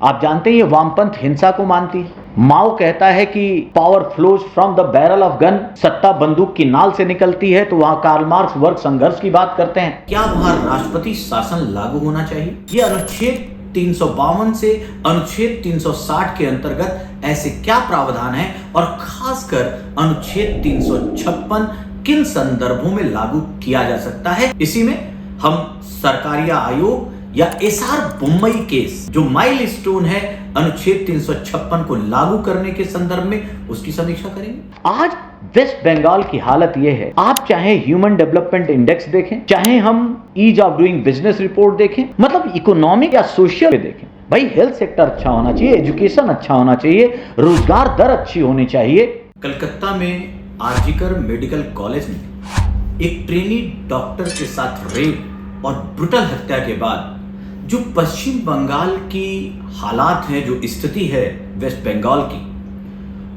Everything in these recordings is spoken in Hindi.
आप जानते हैं ये वामपंथ हिंसा को मानती है। माओ कहता है कि power flows from the barrel of gun, सत्ता बंदूक की नाल से निकलती है, तो वहां कार्ल मार्क्स वर्ग संघर्ष की बात करते हैं। क्या वहां राष्ट्रपति शासन लागू होना चाहिए? ये अनुच्छेद 352 से अनुच्छेद 360 के अंतर्गत ऐसे क्या प्रावधान है और खासकर अनुच्छेद 356 किन संदर्भों में लागू किया जा सकता है? इसी में हम सरकारिया आयोग या एसआर मुंबई केस जो माइलस्टोन है अनुच्छेद 356 को लागू करने के संदर्भ में उसकी समीक्षा करेंगे। आज वेस्ट बंगाल की हालत यह है, आप चाहे ह्यूमन डेवलपमेंट इंडेक्स देखें, चाहे हम ease of doing business report देखें, मतलब इकोनॉमिक या सोशल देखें, भाई हेल्थ सेक्टर अच्छा होना चाहिए, एजुकेशन अच्छा होना चाहिए, रोजगार दर अच्छी होनी चाहिए। कलकत्ता में आरजीकर मेडिकल कॉलेज में एक ट्रेनी डॉक्टर के साथ रेप और ब्रुटल हत्या के बाद जो पश्चिम बंगाल की हालात है, जो स्थिति है वेस्ट बंगाल की,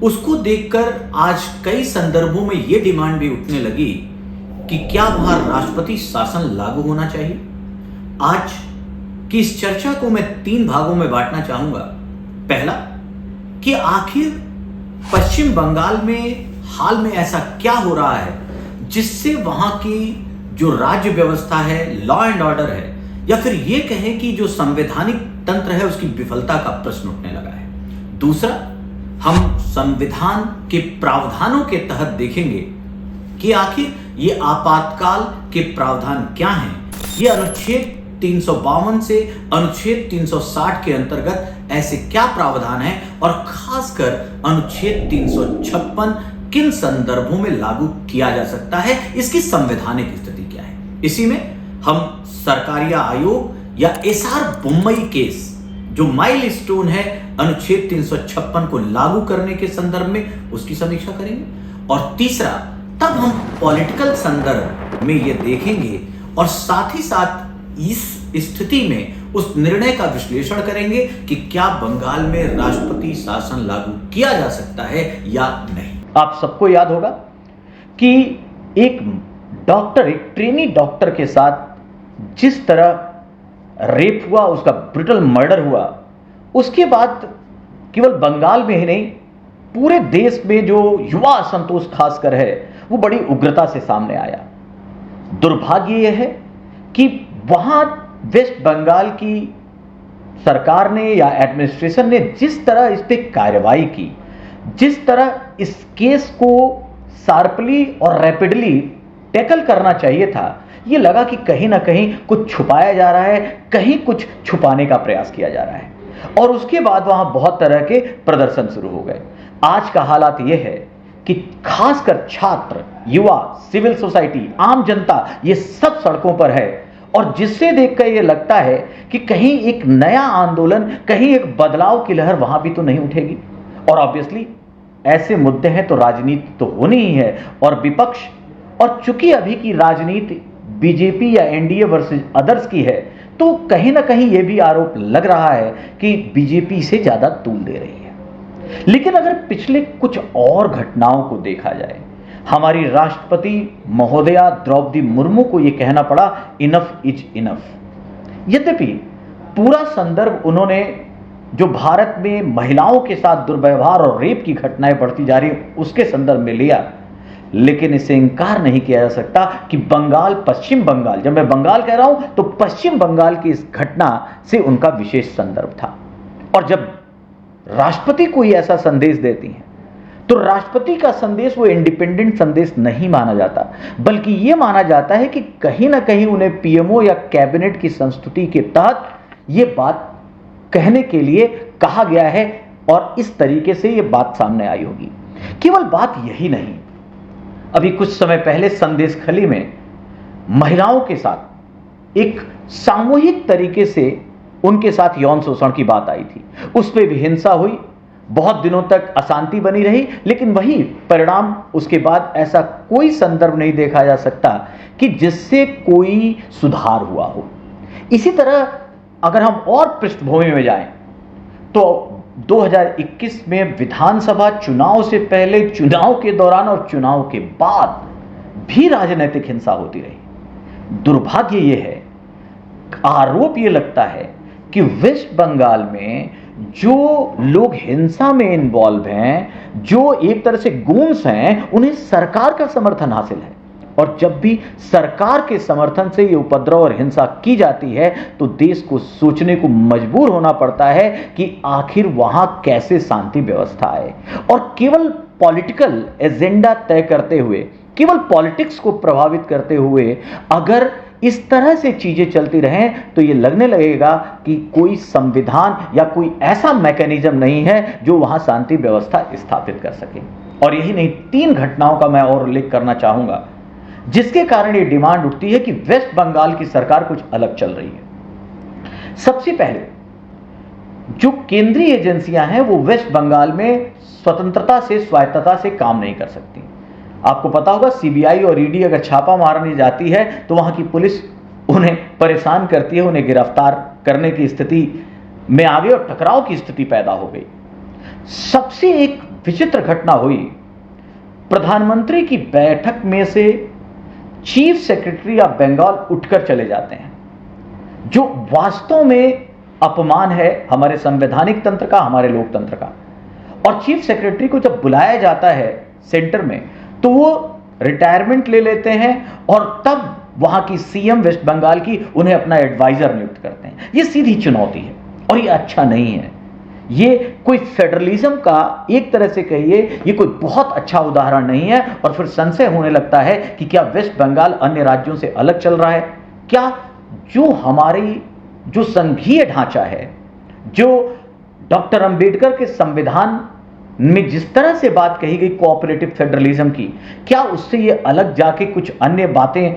उसको देखकर आज कई संदर्भों में यह डिमांड भी उठने लगी कि क्या वहां राष्ट्रपति शासन लागू होना चाहिए। आज की इस चर्चा को मैं 3 भागों में बांटना चाहूंगा। पहला, कि आखिर पश्चिम बंगाल में हाल में ऐसा क्या हो रहा है जिससे वहां की जो राज्य व्यवस्था है, लॉ एंड ऑर्डर है, या फिर यह कहें कि जो संवैधानिक तंत्र है उसकी विफलता का प्रश्न उठने लगा है। दूसरा, हम संविधान के प्रावधानों के तहत देखेंगे कि आखिर ये आपातकाल के प्रावधान क्या हैं। ये अनुच्छेद 352 से अनुच्छेद 360 के अंतर्गत ऐसे क्या प्रावधान हैं और खासकर अनुच्छेद 356 किन संदर्भों में लागू किया जा सकता है, इसकी संवैधानिक स्थिति क्या है। इसी में हम सरकारिया आयोग या एसआर मुंबई केस जो माइलस्टोन है अनुच्छेद 356 को लागू करने के संदर्भ में उसकी समीक्षा करेंगे। और तीसरा, तब हम पॉलिटिकल संदर्भ में ये देखेंगे और साथ ही साथ इस स्थिति में उस निर्णय का विश्लेषण करेंगे कि क्या बंगाल में राष्ट्रपति शासन लागू किया जा सकता है या नहीं। आप सबको याद होगा कि एक डॉक्टर, एक ट्रेनी डॉक्टर के साथ जिस तरह रेप हुआ, उसका ब्रुटल मर्डर हुआ, उसके बाद केवल बंगाल में ही नहीं पूरे देश में जो युवा असंतोष खासकर है वो बड़ी उग्रता से सामने आया। दुर्भाग्य यह है कि वहां वेस्ट बंगाल की सरकार ने या एडमिनिस्ट्रेशन ने जिस तरह इस पर कार्रवाई की, जिस तरह इस केस को शार्पली और रैपिडली टैकल करना चाहिए था, ये लगा कि कहीं ना कहीं कुछ छुपाया जा रहा है, कहीं कुछ छुपाने का प्रयास किया जा रहा है। और उसके बाद वहां बहुत तरह के प्रदर्शन शुरू हो गए। आज का हालात यह है कि खासकर छात्र, युवा, सिविल सोसाइटी, आम जनता, ये सब सड़कों पर है और जिससे देखकर यह लगता है कि कहीं एक नया आंदोलन, कहीं एक बदलाव की लहर वहां भी तो नहीं उठेगी। और ऑब्वियसली ऐसे मुद्दे हैं तो राजनीति तो होनी ही है और विपक्ष, और चूंकि अभी की राजनीति बीजेपी या एनडीए वर्सेस अदर्स की है, तो कहीं ना कहीं यह भी आरोप लग रहा है कि बीजेपी से ज्यादा तूल दे रही है। लेकिन अगर पिछले कुछ और घटनाओं को देखा जाए, हमारी राष्ट्रपति महोदया द्रौपदी मुर्मू को यह कहना पड़ा इनफ इज इनफ। यद्यपि पूरा संदर्भ उन्होंने जो भारत में महिलाओं के साथ दुर्व्यवहार और रेप की घटनाएं बढ़ती जा रही उसके संदर्भ में लिया, लेकिन इससे इंकार नहीं किया जा सकता कि बंगाल, पश्चिम बंगाल, जब मैं बंगाल कह रहा हूं तो पश्चिम बंगाल की इस घटना से उनका विशेष संदर्भ था। और जब राष्ट्रपति कोई ऐसा संदेश देती हैं तो राष्ट्रपति का संदेश वो इंडिपेंडेंट संदेश नहीं माना जाता, बल्कि यह माना जाता है कि कहीं ना कहीं उन्हें पीएमओ या कैबिनेट की संस्तुति के तहत यह बात कहने के लिए कहा गया है और इस तरीके से यह बात सामने आई होगी। केवल बात यही नहीं, अभी कुछ समय पहले संदेश खली में महिलाओं के साथ एक सामूहिक तरीके से उनके साथ यौन शोषण की बात आई थी, उस पर भी हिंसा हुई, बहुत दिनों तक अशांति बनी रही, लेकिन वही परिणाम उसके बाद ऐसा कोई संदर्भ नहीं देखा जा सकता कि जिससे कोई सुधार हुआ हो। इसी तरह अगर हम और पृष्ठभूमि में जाएं तो 2021 में विधानसभा चुनाव से पहले, चुनाव के दौरान और चुनाव के बाद भी राजनीतिक हिंसा होती रही। दुर्भाग्य यह है, आरोप यह लगता है कि वेस्ट बंगाल में जो लोग हिंसा में इन्वॉल्व हैं, जो एक तरह से गूंस हैं, उन्हें सरकार का समर्थन हासिल है। और जब भी सरकार के समर्थन से ये उपद्रव और हिंसा की जाती है तो देश को सोचने को मजबूर होना पड़ता है कि आखिर वहां कैसे शांति व्यवस्था आए। और केवल पॉलिटिकल एजेंडा तय करते हुए, केवल पॉलिटिक्स को प्रभावित करते हुए अगर इस तरह से चीजें चलती रहें तो यह लगने लगेगा कि कोई संविधान या कोई ऐसा मैकेनिज्म नहीं है जो वहां शांति व्यवस्था स्थापित कर सके। और यही नहीं, 3 घटनाओं का मैं और उल्लेख करना चाहूंगा जिसके कारण यह डिमांड उठती है कि वेस्ट बंगाल की सरकार कुछ अलग चल रही है। सबसे पहले जो केंद्रीय एजेंसियां हैं वो वेस्ट बंगाल में स्वतंत्रता से, स्वायत्तता से काम नहीं कर सकती। आपको पता होगा, सीबीआई और ईडी अगर छापा मारने जाती है तो वहां की पुलिस उन्हें परेशान करती है, उन्हें गिरफ्तार करने की स्थिति में आ गई और टकराव की स्थिति पैदा हो गई। सबसे एक विचित्र घटना हुई, प्रधानमंत्री की बैठक में से चीफ सेक्रेटरी ऑफ बंगाल उठकर चले जाते हैं, जो वास्तव में अपमान है हमारे संवैधानिक तंत्र का, हमारे लोकतंत्र का। और चीफ सेक्रेटरी को जब बुलाया जाता है सेंटर में तो वो रिटायरमेंट ले लेते हैं और तब वहां की सीएम वेस्ट बंगाल की उन्हें अपना एडवाइजर नियुक्त करते हैं। ये सीधी चुनौती है और ये अच्छा नहीं है। ये कोई फेडरलिज्म का एक तरह से कहिए, ये कोई बहुत अच्छा उदाहरण नहीं है। और फिर संशय होने लगता है कि क्या वेस्ट बंगाल अन्य राज्यों से अलग चल रहा है? क्या जो हमारी जो संघीय ढांचा है, जो डॉक्टर अंबेडकर के संविधान में जिस तरह से बात कही गई कोऑपरेटिव फेडरलिज्म की, क्या उससे ये अलग जाके कुछ अन्य बातें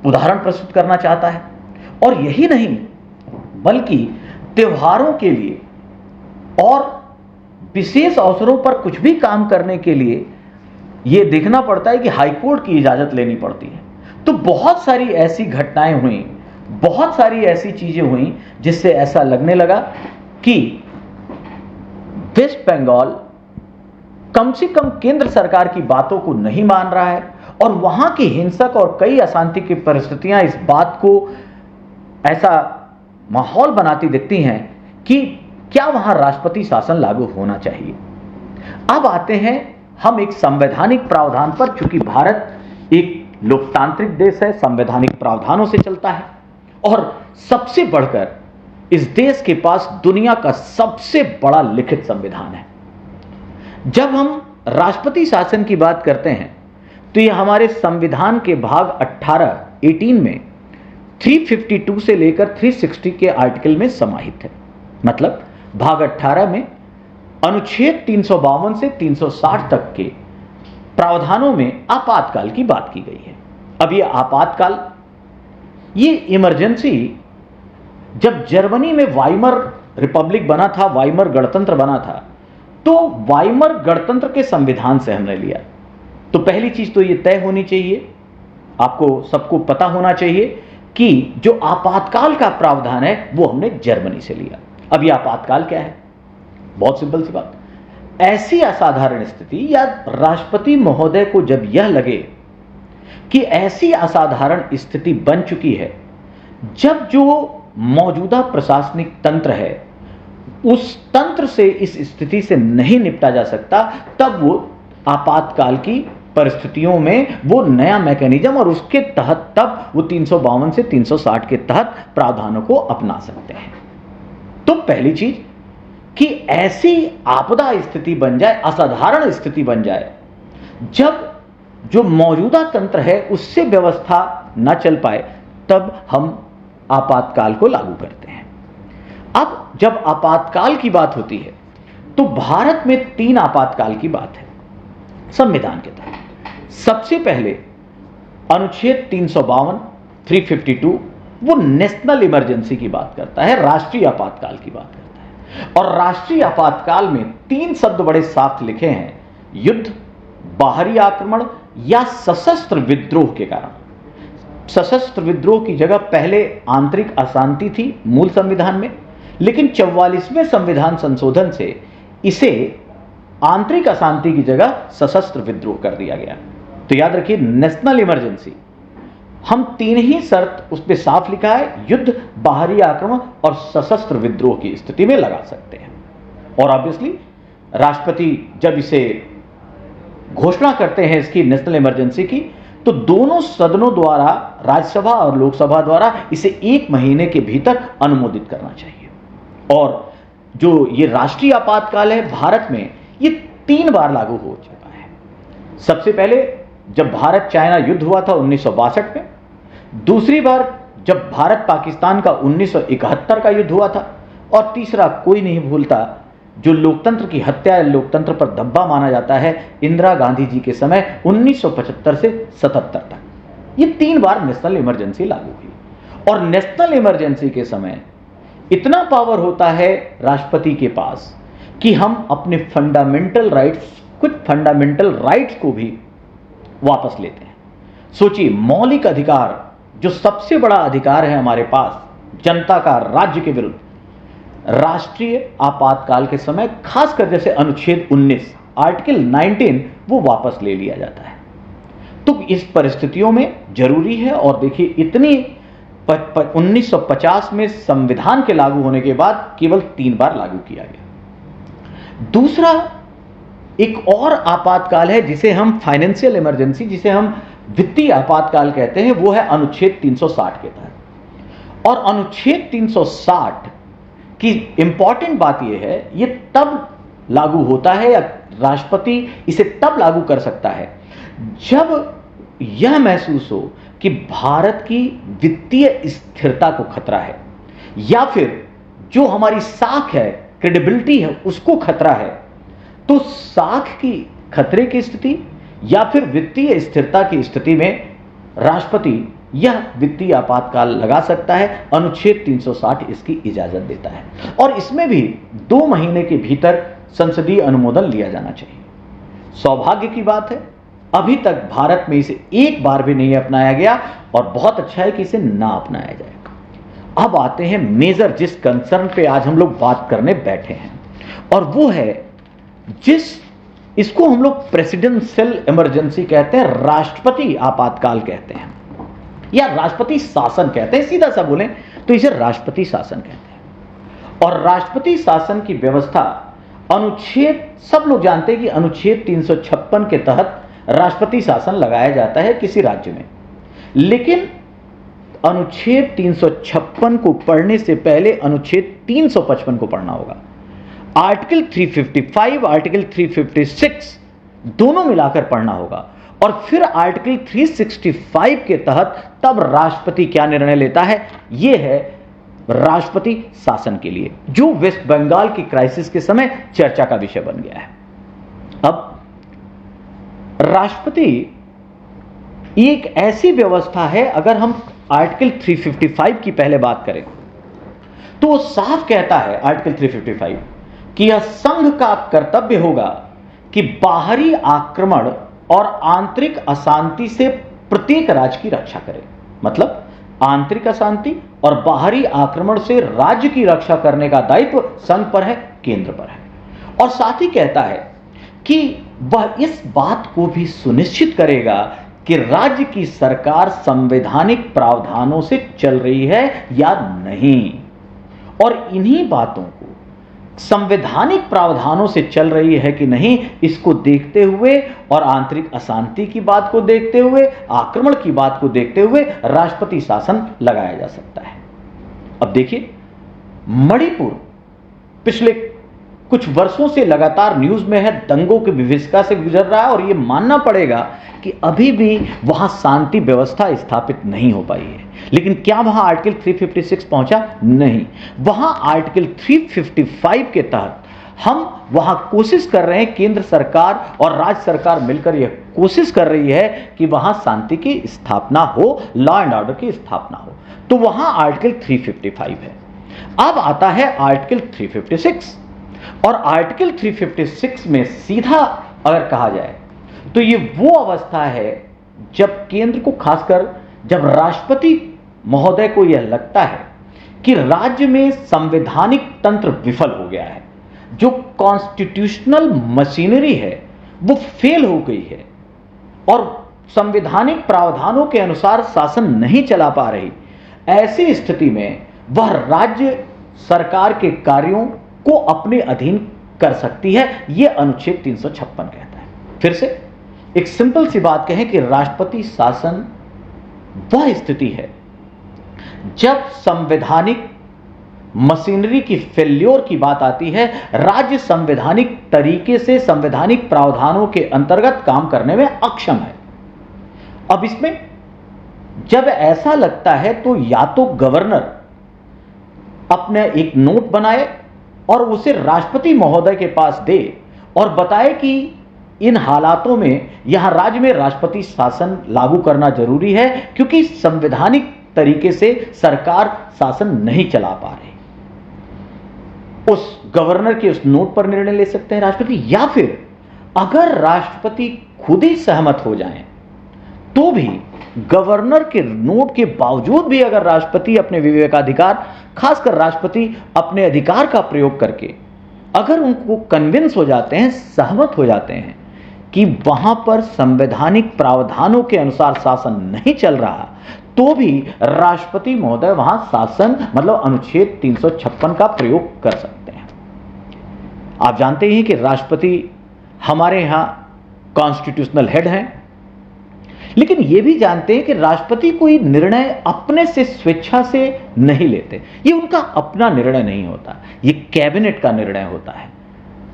उदाहरण प्रस्तुत करना चाहता है? और यही नहीं, बल्कि त्योहारों के लिए और विशेष अवसरों पर कुछ भी काम करने के लिए यह देखना पड़ता है कि हाईकोर्ट की इजाजत लेनी पड़ती है। तो बहुत सारी ऐसी घटनाएं हुई, बहुत सारी ऐसी चीजें हुई जिससे ऐसा लगने लगा कि वेस्ट बंगाल कम से कम केंद्र सरकार की बातों को नहीं मान रहा है। और वहां की हिंसक और कई अशांति की परिस्थितियां इस बात को ऐसा माहौल बनाती दिखती हैं कि क्या वहां राष्ट्रपति शासन लागू होना चाहिए। अब आते हैं हम एक संवैधानिक प्रावधान पर। चूंकि भारत एक लोकतांत्रिक देश है, संवैधानिक प्रावधानों से चलता है और सबसे बढ़कर इस देश के पास दुनिया का सबसे बड़ा लिखित संविधान है। जब हम राष्ट्रपति शासन की बात करते हैं तो यह हमारे संविधान के भाग 18 में 352 से लेकर 360 के आर्टिकल में समाहित है। मतलब भाग 18 में अनुच्छेद 352 से 360 तक के प्रावधानों में आपातकाल की बात की गई है। अब यह आपातकाल, ये इमरजेंसी, जब जर्मनी में वाइमर रिपब्लिक बना था, वाइमर गणतंत्र बना था, तो वाइमर गणतंत्र के संविधान से हमने लिया। तो पहली चीज तो यह तय होनी चाहिए, आपको सबको पता होना चाहिए कि जो आपातकाल का प्रावधान है वो हमने जर्मनी से लिया। अब यह आपातकाल क्या है? बहुत सिंपल सी बात, ऐसी असाधारण स्थिति या राष्ट्रपति महोदय को जब यह लगे कि ऐसी असाधारण स्थिति बन चुकी है, जब जो मौजूदा प्रशासनिक तंत्र है उस तंत्र से इस स्थिति से नहीं निपटा जा सकता, तब वो आपातकाल की परिस्थितियों में वो नया मैकेनिज्म और उसके तहत तब वो 352 से 360 के तहत प्रावधानों को अपना सकते हैं। तो पहली चीज कि ऐसी आपदा स्थिति बन जाए, असाधारण स्थिति बन जाए, जब जो मौजूदा तंत्र है उससे व्यवस्था न चल पाए, तब हम आपातकाल को लागू करते हैं। अब जब आपातकाल की बात होती है तो भारत में 3 आपातकाल की बात है संविधान के तहत। सबसे पहले अनुच्छेद 352, 352 वो नेशनल इमरजेंसी की बात करता है, राष्ट्रीय आपातकाल की बात करता है। और राष्ट्रीय आपातकाल में 3 शब्द बड़े साफ लिखे हैं, युद्ध, बाहरी आक्रमण या सशस्त्र विद्रोह के कारण। सशस्त्र विद्रोह की जगह पहले आंतरिक अशांति थी मूल संविधान में, लेकिन 44वें संविधान संशोधन से इसे आंतरिक अशांति की जगह सशस्त्र विद्रोह कर दिया गया। तो याद रखिए, नेशनल इमरजेंसी, हम 3 ही शर्त उस पर साफ लिखा है, युद्ध, बाहरी आक्रमण और सशस्त्र विद्रोह की स्थिति में लगा सकते हैं। और ऑब्वियसली राष्ट्रपति जब इसे घोषणा करते हैं इसकी नेशनल इमरजेंसी की, तो दोनों सदनों द्वारा, राज्यसभा और लोकसभा द्वारा, इसे 1 महीने के भीतर अनुमोदित करना चाहिए। और जो ये राष्ट्रीय आपातकाल है भारत में, ये 3 बार लागू हो चुका है। सबसे पहले जब भारत चाइना युद्ध हुआ था 1962 में, दूसरी बार जब भारत पाकिस्तान का 1971 का युद्ध हुआ था, और तीसरा कोई नहीं भूलता जो लोकतंत्र की हत्या, लोकतंत्र पर धब्बा माना जाता है, इंदिरा गांधी जी के समय 1975 से 77 तक। ये 3 बार नेशनल इमरजेंसी लागू हुई। और नेशनल इमरजेंसी के समय इतना पावर होता है राष्ट्रपति के पास कि हम अपने फंडामेंटल राइट्स, कुछ फंडामेंटल राइट्स को भी वापस लेते हैं। सोचिए, मौलिक अधिकार, जो सबसे बड़ा अधिकार है हमारे पास जनता का राज्य के विरुद्ध, राष्ट्रीय आपातकाल के समय खासकर जैसे अनुच्छेद 19, आर्टिकल 19, वो वापस ले लिया जाता है। तो इस परिस्थितियों में जरूरी है। और देखिए, इतनी 1950 में संविधान के लागू होने के बाद केवल 3 बार लागू किया गया। दूसरा एक और आपातकाल है जिसे हम फाइनेंशियल इमरजेंसी, जिसे हम वित्तीय आपातकाल कहते हैं, वो है अनुच्छेद 360 के तहत। और अनुच्छेद 360 की इंपॉर्टेंट बात यह है, ये तब लागू होता है या राष्ट्रपति इसे तब लागू कर सकता है जब यह महसूस हो कि भारत की वित्तीय स्थिरता को खतरा है, या फिर जो हमारी साख है, क्रेडिबिलिटी है, उसको खतरा है। तो साख की खतरे की स्थिति या फिर वित्तीय स्थिरता की स्थिति में राष्ट्रपति यह वित्तीय आपातकाल लगा सकता है। अनुच्छेद 360 इसकी इजाजत देता है। और इसमें भी 2 महीने के भीतर संसदीय अनुमोदन लिया जाना चाहिए। सौभाग्य की बात है, अभी तक भारत में इसे 1 बार भी नहीं अपनाया गया, और बहुत अच्छा है कि इसे ना अपनाया जाएगा। अब आते हैं मेजर जिस कंसर्न पे आज हम लोग बात करने बैठे हैं, और वो है इसको हम लोग प्रेसिडेंशियल इमरजेंसी कहते हैं, राष्ट्रपति आपातकाल कहते हैं, या राष्ट्रपति शासन कहते हैं। सीधा सा बोलें तो इसे राष्ट्रपति शासन कहते हैं। और राष्ट्रपति शासन की व्यवस्था अनुच्छेद, सब लोग जानते हैं कि अनुच्छेद 356 के तहत राष्ट्रपति शासन लगाया जाता है किसी राज्य में। लेकिन अनुच्छेद 356 को पढ़ने से पहले अनुच्छेद 355 को पढ़ना होगा। आर्टिकल 355, आर्टिकल 356 दोनों मिलाकर पढ़ना होगा। और फिर आर्टिकल 365 के तहत तब राष्ट्रपति क्या निर्णय लेता है, यह है राष्ट्रपति शासन के लिए, जो वेस्ट बंगाल की क्राइसिस के समय चर्चा का विषय बन गया है। अब राष्ट्रपति एक ऐसी व्यवस्था है, अगर हम आर्टिकल 355 की पहले बात करें तो वो साफ कहता है आर्टिकल 355 कि यह संघ का कर्तव्य होगा कि बाहरी आक्रमण और आंतरिक अशांति से प्रत्येक राज्य की रक्षा करे। मतलब आंतरिक अशांति और बाहरी आक्रमण से राज्य की रक्षा करने का दायित्व संघ पर है, केंद्र पर है। और साथ ही कहता है कि वह इस बात को भी सुनिश्चित करेगा कि राज्य की सरकार संवैधानिक प्रावधानों से चल रही है या नहीं। और इन्हीं बातों को, संवैधानिक प्रावधानों से चल रही है कि नहीं, इसको देखते हुए और आंतरिक अशांति की बात को देखते हुए, आक्रमण की बात को देखते हुए राष्ट्रपति शासन लगाया जा सकता है। अब देखिए, मणिपुर पिछले कुछ वर्षों से लगातार न्यूज में है, दंगों की विभीषिका से गुजर रहा है, और यह मानना पड़ेगा कि अभी भी वहां शांति व्यवस्था स्थापित नहीं हो पाई है। लेकिन क्या वहां आर्टिकल 356 पहुंचा? नहीं। वहां आर्टिकल 355 के तहत हम वहां कोशिश कर रहे हैं, केंद्र सरकार और राज्य सरकार मिलकर यह कोशिश कर रही है कि वहां शांति की स्थापना हो, लॉ एंड ऑर्डर की स्थापना हो। तो वहां आर्टिकल 355 है। अब आता है आर्टिकल 356, और आर्टिकल 356 में सीधा अगर कहा जाए तो ये वो अवस्था है जब केंद्र को, खासकर जब राष्ट्रपति महोदय को यह लगता है कि राज्य में संवैधानिक तंत्र विफल हो गया है, जो कॉन्स्टिट्यूशनल मशीनरी है वो फेल हो गई है, और संवैधानिक प्रावधानों के अनुसार शासन नहीं चला पा रही। ऐसी स्थिति में वह राज्य सरकार के कार्यों को अपने अधीन कर सकती है, यह अनुच्छेद 356 कहता है। फिर से एक सिंपल सी बात कहें कि राष्ट्रपति शासन वह स्थिति है जब संवैधानिक मशीनरी की फेल्योर की बात आती है, राज्य संवैधानिक तरीके से संवैधानिक प्रावधानों के अंतर्गत काम करने में अक्षम है। अब इसमें जब ऐसा लगता है तो या तो गवर्नर अपने एक नोट बनाए और उसे राष्ट्रपति महोदय के पास दे और बताए कि इन हालातों में यहां राज्य में राष्ट्रपति शासन लागू करना जरूरी है क्योंकि संवैधानिक तरीके से सरकार शासन नहीं चला पा रही। उस गवर्नर के उस नोट पर निर्णय ले सकते हैं राष्ट्रपति, या फिर अगर राष्ट्रपति खुद ही सहमत हो जाएं तो भी गवर्नर के नोट के बावजूद भी अगर राष्ट्रपति अपने विवेकाधिकार, खासकर राष्ट्रपति अपने अधिकार का प्रयोग करके अगर उनको कन्विंस हो जाते हैं, सहमत हो जाते हैं कि वहां पर संवैधानिक प्रावधानों के अनुसार शासन नहीं चल रहा, तो भी राष्ट्रपति महोदय वहां शासन मतलब अनुच्छेद 356 का प्रयोग कर सकते हैं। आप जानते हैं कि राष्ट्रपति हमारे यहां कॉन्स्टिट्यूशनल हेड हैं, लेकिन यह भी जानते हैं कि राष्ट्रपति कोई निर्णय अपने से स्वेच्छा से नहीं लेते, यह उनका अपना निर्णय नहीं होता, यह कैबिनेट का निर्णय होता है।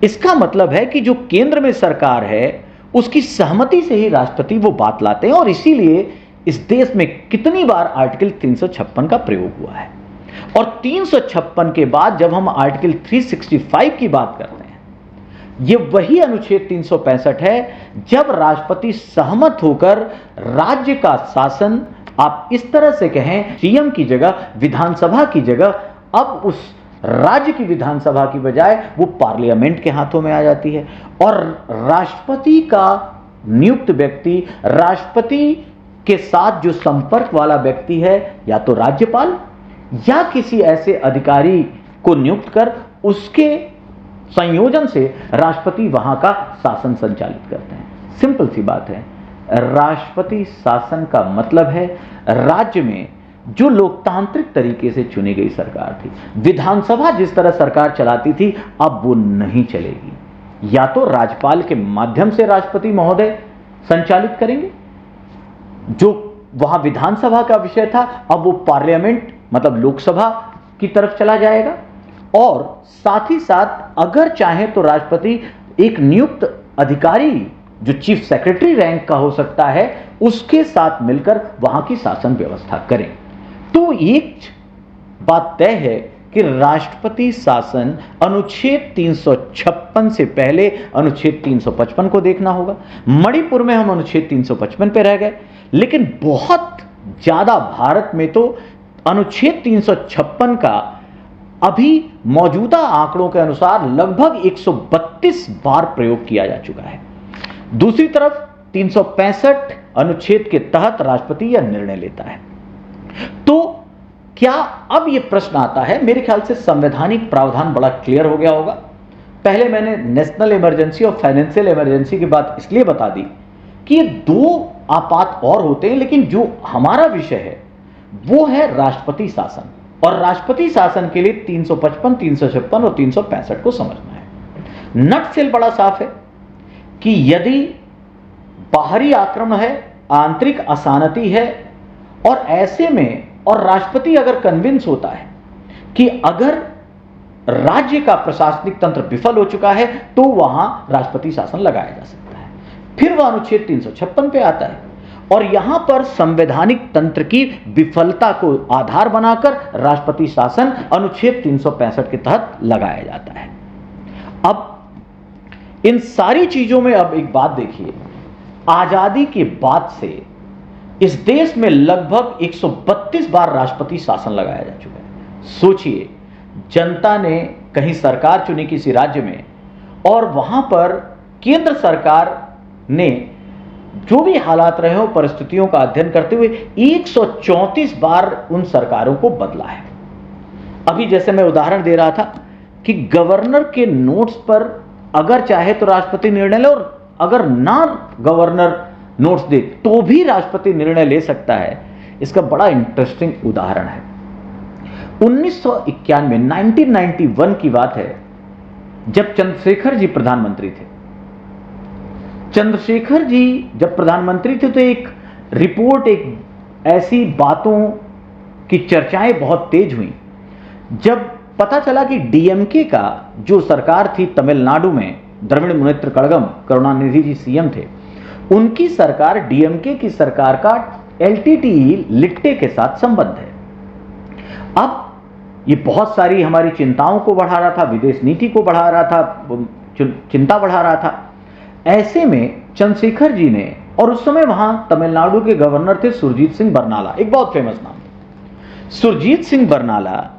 इसका मतलब है कि जो केंद्र में सरकार है उसकी सहमति से ही राष्ट्रपति वो बात लाते हैं, और इसीलिए इस देश में कितनी बार आर्टिकल 356 का प्रयोग हुआ है। और 356 के बाद जब हम आर्टिकल 365 की बात करते हैं, यह वही अनुच्छेद 365 है जब राष्ट्रपति सहमत होकर राज्य का शासन, आप इस तरह से कहें सीएम की जगह, विधानसभा की जगह, अब उस राज्य की विधानसभा की बजाय वो पार्लियामेंट के हाथों में आ जाती है। और राष्ट्रपति का नियुक्त व्यक्ति, राष्ट्रपति के साथ जो संपर्क वाला व्यक्ति है, या तो राज्यपाल या किसी ऐसे अधिकारी को नियुक्त कर उसके संयोजन से राष्ट्रपति वहां का शासन संचालित करते हैं। सिंपल सी बात है, राष्ट्रपति शासन का मतलब है राज्य में जो लोकतांत्रिक तरीके से चुनी गई सरकार थी, विधानसभा जिस तरह सरकार चलाती थी, अब वो नहीं चलेगी। या तो राज्यपाल के माध्यम से राष्ट्रपति महोदय संचालित करेंगे, जो वहां विधानसभा का विषय था अब वो पार्लियामेंट मतलब लोकसभा की तरफ चला जाएगा, और साथ ही साथ अगर चाहे तो राष्ट्रपति एक नियुक्त अधिकारी जो चीफ सेक्रेटरी रैंक का हो सकता है उसके साथ मिलकर वहां की शासन व्यवस्था करें। तो एक बात तय है कि राष्ट्रपति शासन अनुच्छेद 356 से पहले अनुच्छेद 355 को देखना होगा। मणिपुर में हम अनुच्छेद 355 पे रह गए, लेकिन बहुत ज्यादा भारत में तो अनुच्छेद 356 का अभी मौजूदा आंकड़ों के अनुसार लगभग 132 बार प्रयोग किया जा चुका है। दूसरी तरफ 365 अनुच्छेद के तहत राष्ट्रपति यह निर्णय लेता है। तो क्या अब यह प्रश्न आता है, मेरे ख्याल से संवैधानिक प्रावधान बड़ा क्लियर हो गया होगा। पहले मैंने नेशनल इमरजेंसी और फाइनेंशियल इमरजेंसी की बात इसलिए बता दी कि ये दो आपात और होते हैं, लेकिन जो हमारा विषय है वो है राष्ट्रपति शासन, और राष्ट्रपति शासन के लिए 355, 356 और 365 को समझना है। नट सेल बड़ा साफ है कि यदि बाहरी आक्रमण है, आंतरिक अशांति है, और ऐसे में और राष्ट्रपति अगर कन्विंस होता है कि अगर राज्य का प्रशासनिक तंत्र विफल हो चुका है तो वहां राष्ट्रपति शासन लगाया जा सकता है, फिर वह अनुच्छेद 356 पे आता है, और यहां पर संवैधानिक तंत्र की विफलता को आधार बनाकर राष्ट्रपति शासन अनुच्छेद 365 के तहत लगाया जाता है। अब इन सारी चीजों में अब एक बात देखिए, आजादी के बाद से इस देश में लगभग 132 बार राष्ट्रपति शासन लगाया जा चुका है। सोचिए, जनता ने कहीं सरकार चुनी किसी राज्य में, और वहां पर केंद्र सरकार ने जो भी हालात रहे हो परिस्थितियों का अध्ययन करते हुए 134 बार उन सरकारों को बदला है। अभी जैसे मैं उदाहरण दे रहा था कि गवर्नर के नोट्स पर अगर चाहे तो राष्ट्रपति निर्णय ले, और अगर ना गवर्नर नोट्स दे तो भी राष्ट्रपति निर्णय ले सकता है। इसका बड़ा इंटरेस्टिंग उदाहरण है 1991 की बात है जब चंद्रशेखर जी प्रधानमंत्री थे, चंद्रशेखर जी जब प्रधानमंत्री थे तो एक रिपोर्ट, एक ऐसी बातों की चर्चाएं बहुत तेज हुई जब पता चला कि डीएमके का जो सरकार थी तमिलनाडु में, द्रविड़ मुनेत्र कड़गम करुणानिधि जी सीएम थे, उनकी सरकार, डीएमके की सरकार का एलटीटीई लिट्टे के साथ संबंध है। अब ये बहुत सारी हमारी चिंताओं को बढ़ा रहा था, विदेश नीति को बढ़ा रहा था, चिंता बढ़ा रहा था। ऐसे में चंद्रशेखर जी ने, और उस समय वहां तमिलनाडु के गवर्नर थे सुरजीत सिंह बरनाला, एक बहुत फेमस नाम, सुरजीत सिंह बरनाला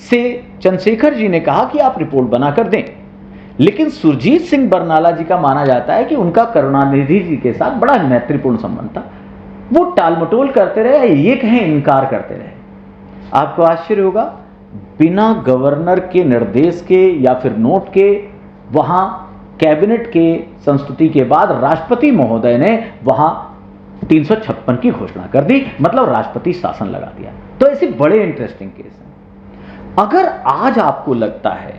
से चंद्रशेखर जी ने कहा कि आप रिपोर्ट बनाकर दें। लेकिन सुरजीत सिंह बरनाला जी का माना जाता है कि उनका करुणानिधि जी के साथ बड़ा मैत्रीपूर्ण संबंध था। वो टालमटोल करते रहे, ये कहें इनकार करते रहे। आपको आश्चर्य होगा, बिना गवर्नर के निर्देश के या फिर नोट के वहां कैबिनेट के संस्तुति के बाद राष्ट्रपति महोदय ने वहां 356 की घोषणा कर दी, मतलब राष्ट्रपति शासन लगा दिया। तो ऐसे बड़े इंटरेस्टिंग केस हैं। अगर आज आपको लगता है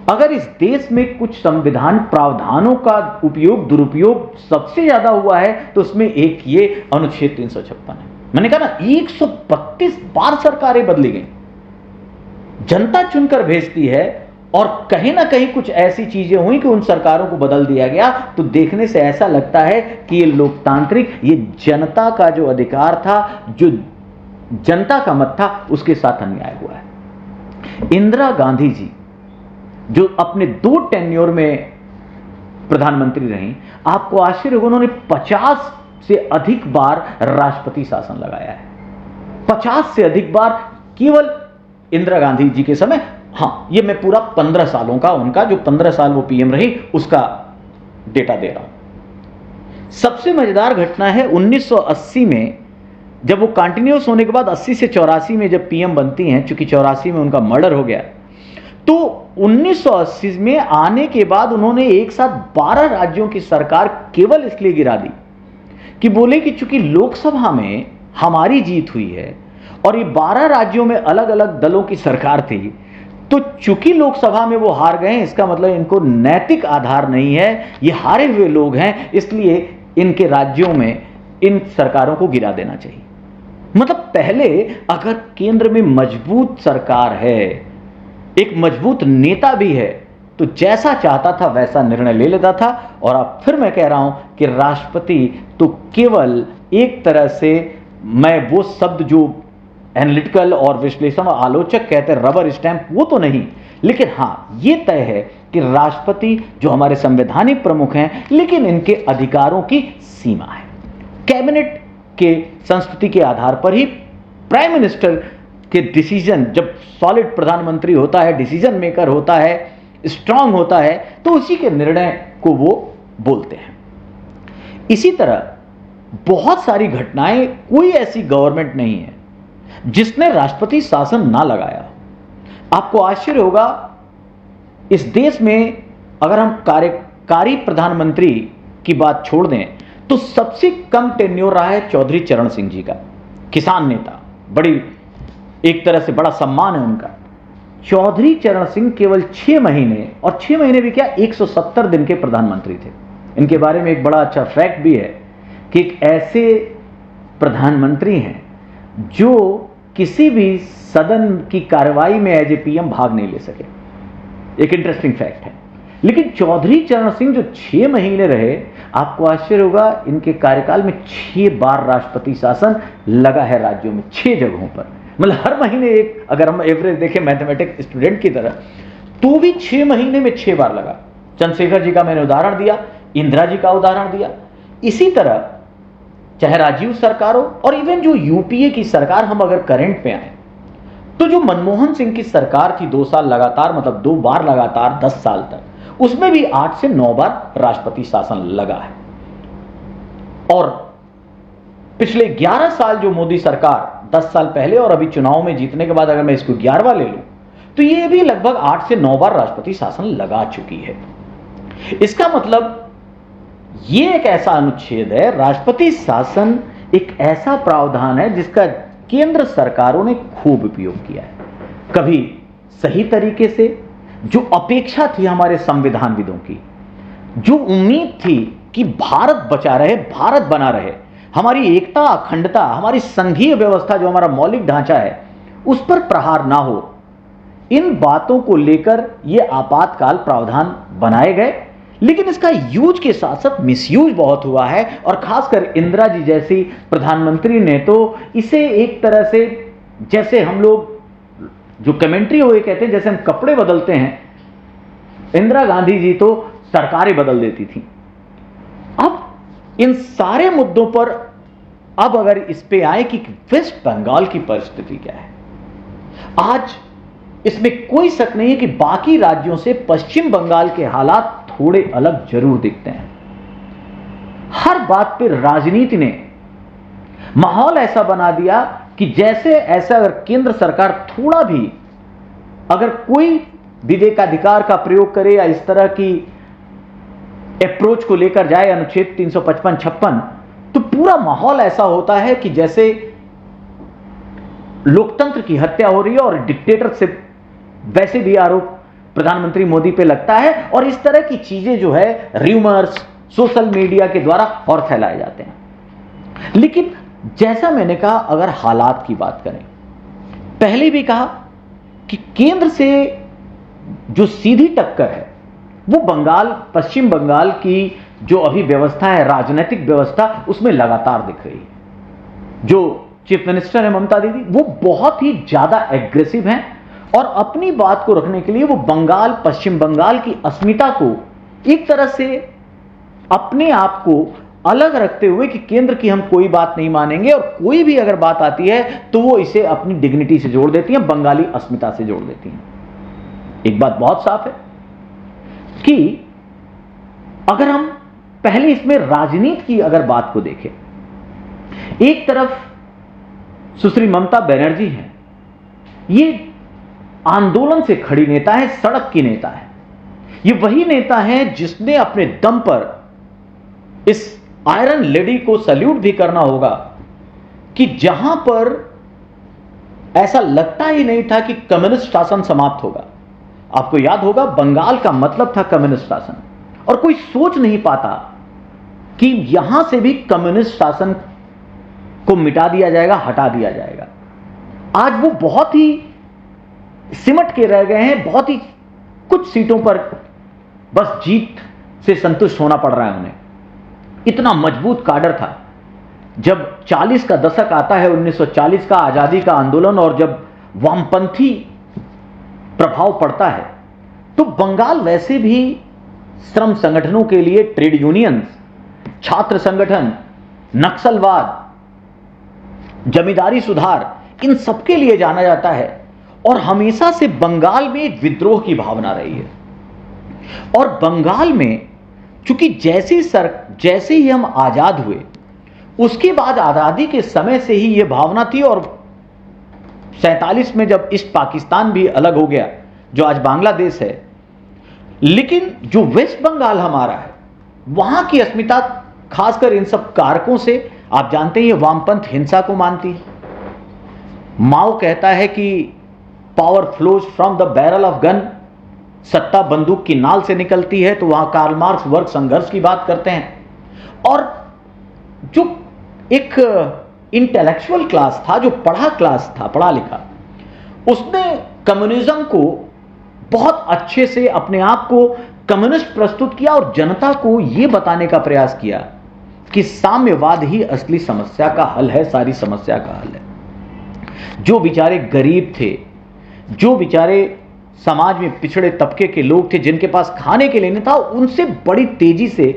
अगर इस देश में कुछ संविधान प्रावधानों का उपयोग, दुरुपयोग सबसे ज्यादा हुआ है तो उसमें एक ये अनुच्छेद 356 है। मैंने कहा ना, 132 बार सरकारें बदली गई, जनता चुनकर भेजती है, और कहीं ना कहीं कुछ ऐसी चीजें हुई कि उन सरकारों को बदल दिया गया। तो देखने से ऐसा लगता है कि ये लोकतांत्रिक, ये जनता का जो अधिकार था, जो जनता का मत था, उसके साथ अन्याय हुआ है। इंदिरा गांधी जी जो अपने 2 टेन्योर में प्रधानमंत्री रहीं, आपको आश्चर्य होगा, उन्होंने 50 से अधिक बार राष्ट्रपति शासन लगाया है। 50 से अधिक बार केवल इंदिरा गांधी जी के समय। हाँ, ये मैं पूरा 15 सालों का, उनका जो 15 साल वो पीएम रही, उसका डेटा दे रहा हूं। सबसे मजेदार घटना है 1980 में, जब वो कंटिन्यूस होने के बाद 80 से 84 में जब पीएम बनती हैं, चूंकि 84 में उनका मर्डर हो गया, तो 1980 में आने के बाद उन्होंने एक साथ 12 राज्यों की सरकार केवल इसलिए गिरा दी कि बोले कि चूंकि लोकसभा में हमारी जीत हुई है और ये 12 राज्यों में अलग अलग दलों की सरकार थी, तो चूंकि लोकसभा में वो हार गए, इसका मतलब इनको नैतिक आधार नहीं है, ये हारे हुए लोग हैं, इसलिए इनके राज्यों में इन सरकारों को गिरा देना चाहिए। मतलब पहले अगर केंद्र में मजबूत सरकार है, एक मजबूत नेता भी है, तो जैसा चाहता था वैसा निर्णय ले लेता था। और अब फिर मैं कह रहा हूं कि राष्ट्रपति तो केवल एक तरह से, मैं वो शब्द जो एनालिटिकल और विश्लेषण और आलोचक कहते हैं रबर स्टैंप, वो तो नहीं, लेकिन हां ये तय है कि राष्ट्रपति जो हमारे संवैधानिक प्रमुख हैं, लेकिन इनके अधिकारों की सीमा है। कैबिनेट के संस्तुति के आधार पर ही प्राइम मिनिस्टर के डिसीजन, जब सॉलिड प्रधानमंत्री होता है, डिसीजन मेकर होता है, स्ट्रांग होता है, तो उसी के निर्णय को वो बोलते हैं। इसी तरह बहुत सारी घटनाएं, कोई ऐसी गवर्नमेंट नहीं है जिसने राष्ट्रपति शासन ना लगाया। आपको आश्चर्य होगा, इस देश में अगर हम कार्यकारी प्रधानमंत्री की बात छोड़ दें तो सबसे कम टेन्योर रहा है चौधरी चरण सिंह जी का, किसान नेता, बड़ी एक तरह से बड़ा सम्मान है उनका। चौधरी चरण सिंह केवल 6 महीने, और 6 महीने भी क्या, 170 दिन के प्रधानमंत्री थे। इनके बारे में एक बड़ा अच्छा फैक्ट भी है कि एक ऐसे प्रधानमंत्री हैं जो किसी भी सदन की कार्रवाई में एज ए पीएम भाग नहीं ले सके, एक इंटरेस्टिंग फैक्ट है। लेकिन चौधरी चरण सिंह जो 6 महीने रहे, आपको आश्चर्य होगा, इनके कार्यकाल में 6 बार राष्ट्रपति शासन लगा है राज्यों में, 6 जगहों पर। मतलब हर महीने एक, अगर हम एवरेज देखें मैथमेटिक्स स्टूडेंट की तरह, तो भी 6 महीने में 6 बार लगा। चंद्रशेखर जी का मैंने उदाहरण दिया, इंदिरा जी का उदाहरण दिया। इसी तरह चाहे राजीव सरकार हो, और इवन जो यूपीए की सरकार, हम अगर करंट पे आए तो जो मनमोहन सिंह की सरकार थी 2 साल लगातार, मतलब 2 बार लगातार 10 साल तक, उसमें भी 8 से 9 बार राष्ट्रपति शासन लगा है। और पिछले 11 साल जो मोदी सरकार, 10 साल पहले और अभी चुनाव में जीतने के बाद अगर मैं इसको 11वां ले लूं, तो ये भी लगभग 8 से 9 बार राष्ट्रपति शासन लगा चुकी है। इसका मतलब ये एक ऐसा अनुच्छेद है, राष्ट्रपति शासन एक ऐसा प्रावधान है जिसका केंद्र सरकारों ने खूब उपयोग किया है, कभी सही तरीके से, जो अपेक्षा थी हमारे संविधानविदों की, जो उम्मीद थी कि भारत बचा रहे, भारत बना रहे, हमारी एकता, अखंडता, हमारी संघीय व्यवस्था जो हमारा मौलिक ढांचा है उस पर प्रहार ना हो, इन बातों को लेकर ये आपातकाल प्रावधान बनाए गए। लेकिन इसका यूज के साथ साथ मिसयूज बहुत हुआ है, और खासकर इंदिरा जी जैसी प्रधानमंत्री ने तो इसे एक तरह से, जैसे हम लोग जो कमेंट्री हुए कहते हैं, जैसे हम कपड़े बदलते हैं, इंदिरा गांधी जी तो सरकारें बदल देती थी। अब इन सारे मुद्दों पर अब अगर इस पे आए कि वेस्ट बंगाल की परिस्थिति क्या है, आज इसमें कोई शक नहीं है कि बाकी राज्यों से पश्चिम बंगाल के हालात थोड़े अलग जरूर दिखते हैं। हर बात पे राजनीति ने माहौल ऐसा बना दिया कि जैसे ऐसा अगर केंद्र सरकार थोड़ा भी अगर कोई विवेकाधिकार का प्रयोग करे या इस तरह की अप्रोच को लेकर जाए, अनुच्छेद 355-56, तो पूरा माहौल ऐसा होता है कि जैसे लोकतंत्र की हत्या हो रही है, और डिक्टेटरशिप वैसे भी आरोप प्रधानमंत्री मोदी पे लगता है, और इस तरह की चीजें जो है र्यूमर्स सोशल मीडिया के द्वारा और फैलाए जाते हैं। लेकिन जैसा मैंने कहा, अगर हालात की बात करें, पहले भी कहा कि केंद्र से जो सीधी टक्कर है वो बंगाल, पश्चिम बंगाल की जो अभी व्यवस्था है, राजनीतिक व्यवस्था, उसमें लगातार दिख रही है। जो चीफ मिनिस्टर है ममता दीदी, वो बहुत ही ज्यादा एग्रेसिव हैं, और अपनी बात को रखने के लिए वो बंगाल, पश्चिम बंगाल की अस्मिता को एक तरह से अपने आप को अलग रखते हुए कि केंद्र की हम कोई बात नहीं मानेंगे, और कोई भी अगर बात आती है तो वो इसे अपनी डिग्निटी से जोड़ देती हैं, बंगाली अस्मिता से जोड़ देती हैं। एक बात बहुत साफ है कि अगर हम पहले इसमें राजनीति की अगर बात को देखें, एक तरफ सुश्री ममता बनर्जी हैं, ये आंदोलन से खड़ी नेता है, सड़क की नेता है। ये वही नेता है जिसने अपने दम पर इस आयरन लेडी को सल्यूट भी करना होगा कि जहां पर ऐसा लगता ही नहीं था कि कम्युनिस्ट शासन समाप्त होगा। आपको याद होगा, बंगाल का मतलब था कम्युनिस्ट शासन, और कोई सोच नहीं पाता कि यहां से भी कम्युनिस्ट शासन को मिटा दिया जाएगा, हटा दिया जाएगा। आज वो बहुत ही सिमट के रह गए हैं, बहुत ही कुछ सीटों पर बस जीत से संतुष्ट होना पड़ रहा है उन्हें। इतना मजबूत काडर था। जब 40 का दशक आता है, 1940 का आजादी का आंदोलन, और जब वामपंथी प्रभाव पड़ता है, तो बंगाल वैसे भी श्रम संगठनों के लिए, ट्रेड यूनियंस, छात्र संगठन, नक्सलवाद, जमींदारी सुधार, इन सबके लिए जाना जाता है, और हमेशा से बंगाल में एक विद्रोह की भावना रही है। और बंगाल में चूंकि जैसे ही हम आजाद हुए, उसके बाद आजादी के समय से ही यह भावना थी, और 47 में जब ईस्ट पाकिस्तान भी अलग हो गया, जो आज बांग्लादेश है, लेकिन जो वेस्ट बंगाल हमारा है, वहां की अस्मिता खासकर इन सब कारकों से, आप जानते हैं, ये वामपंथ हिंसा को मानती है। माओ कहता है कि power flows from the barrel of gun, सत्ता बंदूक की नाल से निकलती है, तो वहां कार्ल मार्क्स वर्ग संघर्ष की बात करते हैं। और जो एक इंटेलेक्चुअल क्लास था, जो पढ़ा क्लास था, पढ़ा लिखा, उसने कम्युनिज्म को बहुत अच्छे से अपने आप को कम्युनिस्ट प्रस्तुत किया, और जनता को यह बताने का प्रयास किया कि साम्यवाद ही असली समस्या का हल है, सारी समस्या का हल है। जो बेचारे गरीब थे, जो बेचारे समाज में पिछड़े तबके के लोग थे, जिनके पास खाने के लिए नहीं था, उनसे बड़ी तेजी से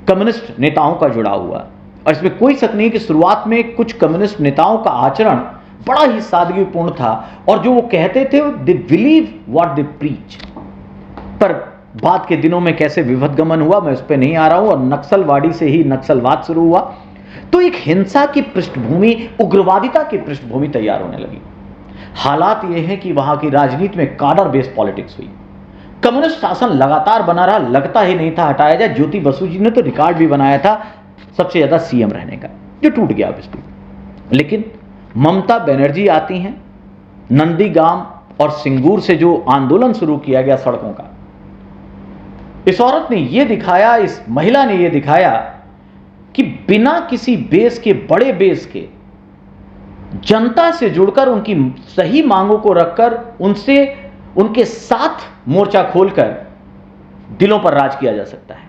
कम्युनिस्ट नेताओं का जुड़ाव हुआ। और इसमें कोई शक नहीं कि शुरुआत में कुछ कम्युनिस्ट नेताओं का आचरण बड़ा ही सादगीपूर्ण था, और जो वो कहते थे, they believe what they preach. पर बाद के दिनों में कैसे विभदगमन हुआ, मैं उस पर नहीं आ रहा हूं, और नक्सलवादी से ही नक्सलवाद शुरू हुआ, तो एक हिंसा की पृष्ठभूमि, उग्रवादिता की पृष्ठभूमि तैयार होने लगी। हालात यह है कि वहां की राजनीति में काडर बेस्ड पॉलिटिक्स हुई। कम्युनिस्ट शासन लगातार बना रहा, लगता ही नहीं था हटाया जाए। ज्योति बसु जी ने तो रिकॉर्ड भी बनाया था सबसे ज्यादा सीएम रहने का, जो टूट गया ऑब्वियसली। लेकिन ममता बनर्जी आती हैं, नंदीग्राम और सिंगूर से जो आंदोलन शुरू किया गया सड़कों का, इस औरत ने यह दिखाया, इस महिला ने यह दिखाया कि बिना किसी बेस के, बड़े बेस के, जनता से जुड़कर उनकी सही मांगों को रखकर उनसे, उनके साथ मोर्चा खोलकर दिलों पर राज किया जा सकता है।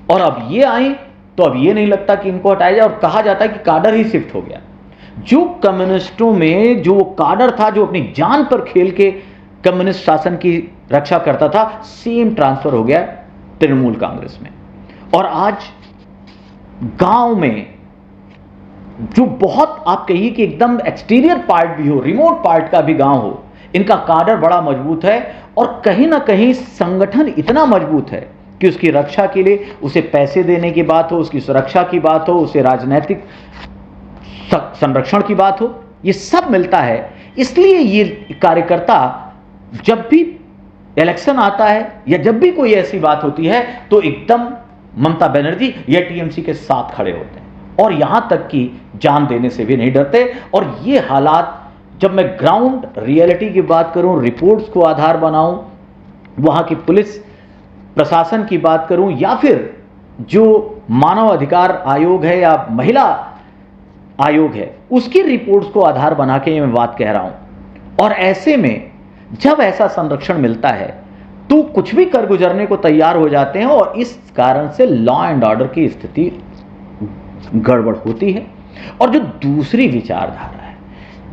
और अब ये आई तो अब ये नहीं लगता कि इनको हटाया जाए, और कहा जाता है कि काडर ही शिफ्ट हो गया। जो कम्युनिस्टों में जो काडर था, जो अपनी जान पर खेल के कम्युनिस्ट शासन की रक्षा करता था, सेम ट्रांसफर हो गया तृणमूल कांग्रेस में। और आज गांव में जो बहुत, आप कहिए कि एकदम एक्सटीरियर पार्ट भी हो, रिमोट पार्ट का भी गांव हो, इनका काडर बड़ा मजबूत है और कहीं ना कहीं संगठन इतना मजबूत है कि उसकी रक्षा के लिए उसे पैसे देने की बात हो, उसकी सुरक्षा की बात हो, उसे राजनीतिक संरक्षण की बात हो, ये सब मिलता है। इसलिए ये कार्यकर्ता जब भी इलेक्शन आता है या जब भी कोई ऐसी बात होती है तो एकदम ममता बनर्जी या टीएमसी के साथ खड़े होते हैं, और यहां तक कि जान देने से भी नहीं डरते। और ये हालात, जब मैं ग्राउंड रियलिटी की बात करूं, रिपोर्ट्स को आधार बनाऊं, वहां की पुलिस प्रशासन की बात करूं, या फिर जो मानव अधिकार आयोग है या महिला आयोग है, उसकी रिपोर्ट्स को आधार बना के मैं बात कह रहा हूं। और ऐसे में जब ऐसा संरक्षण मिलता है तो कुछ भी कर गुजरने को तैयार हो जाते हैं, और इस कारण से लॉ एंड ऑर्डर की स्थिति गड़बड़ होती है। और जो दूसरी विचारधारा है,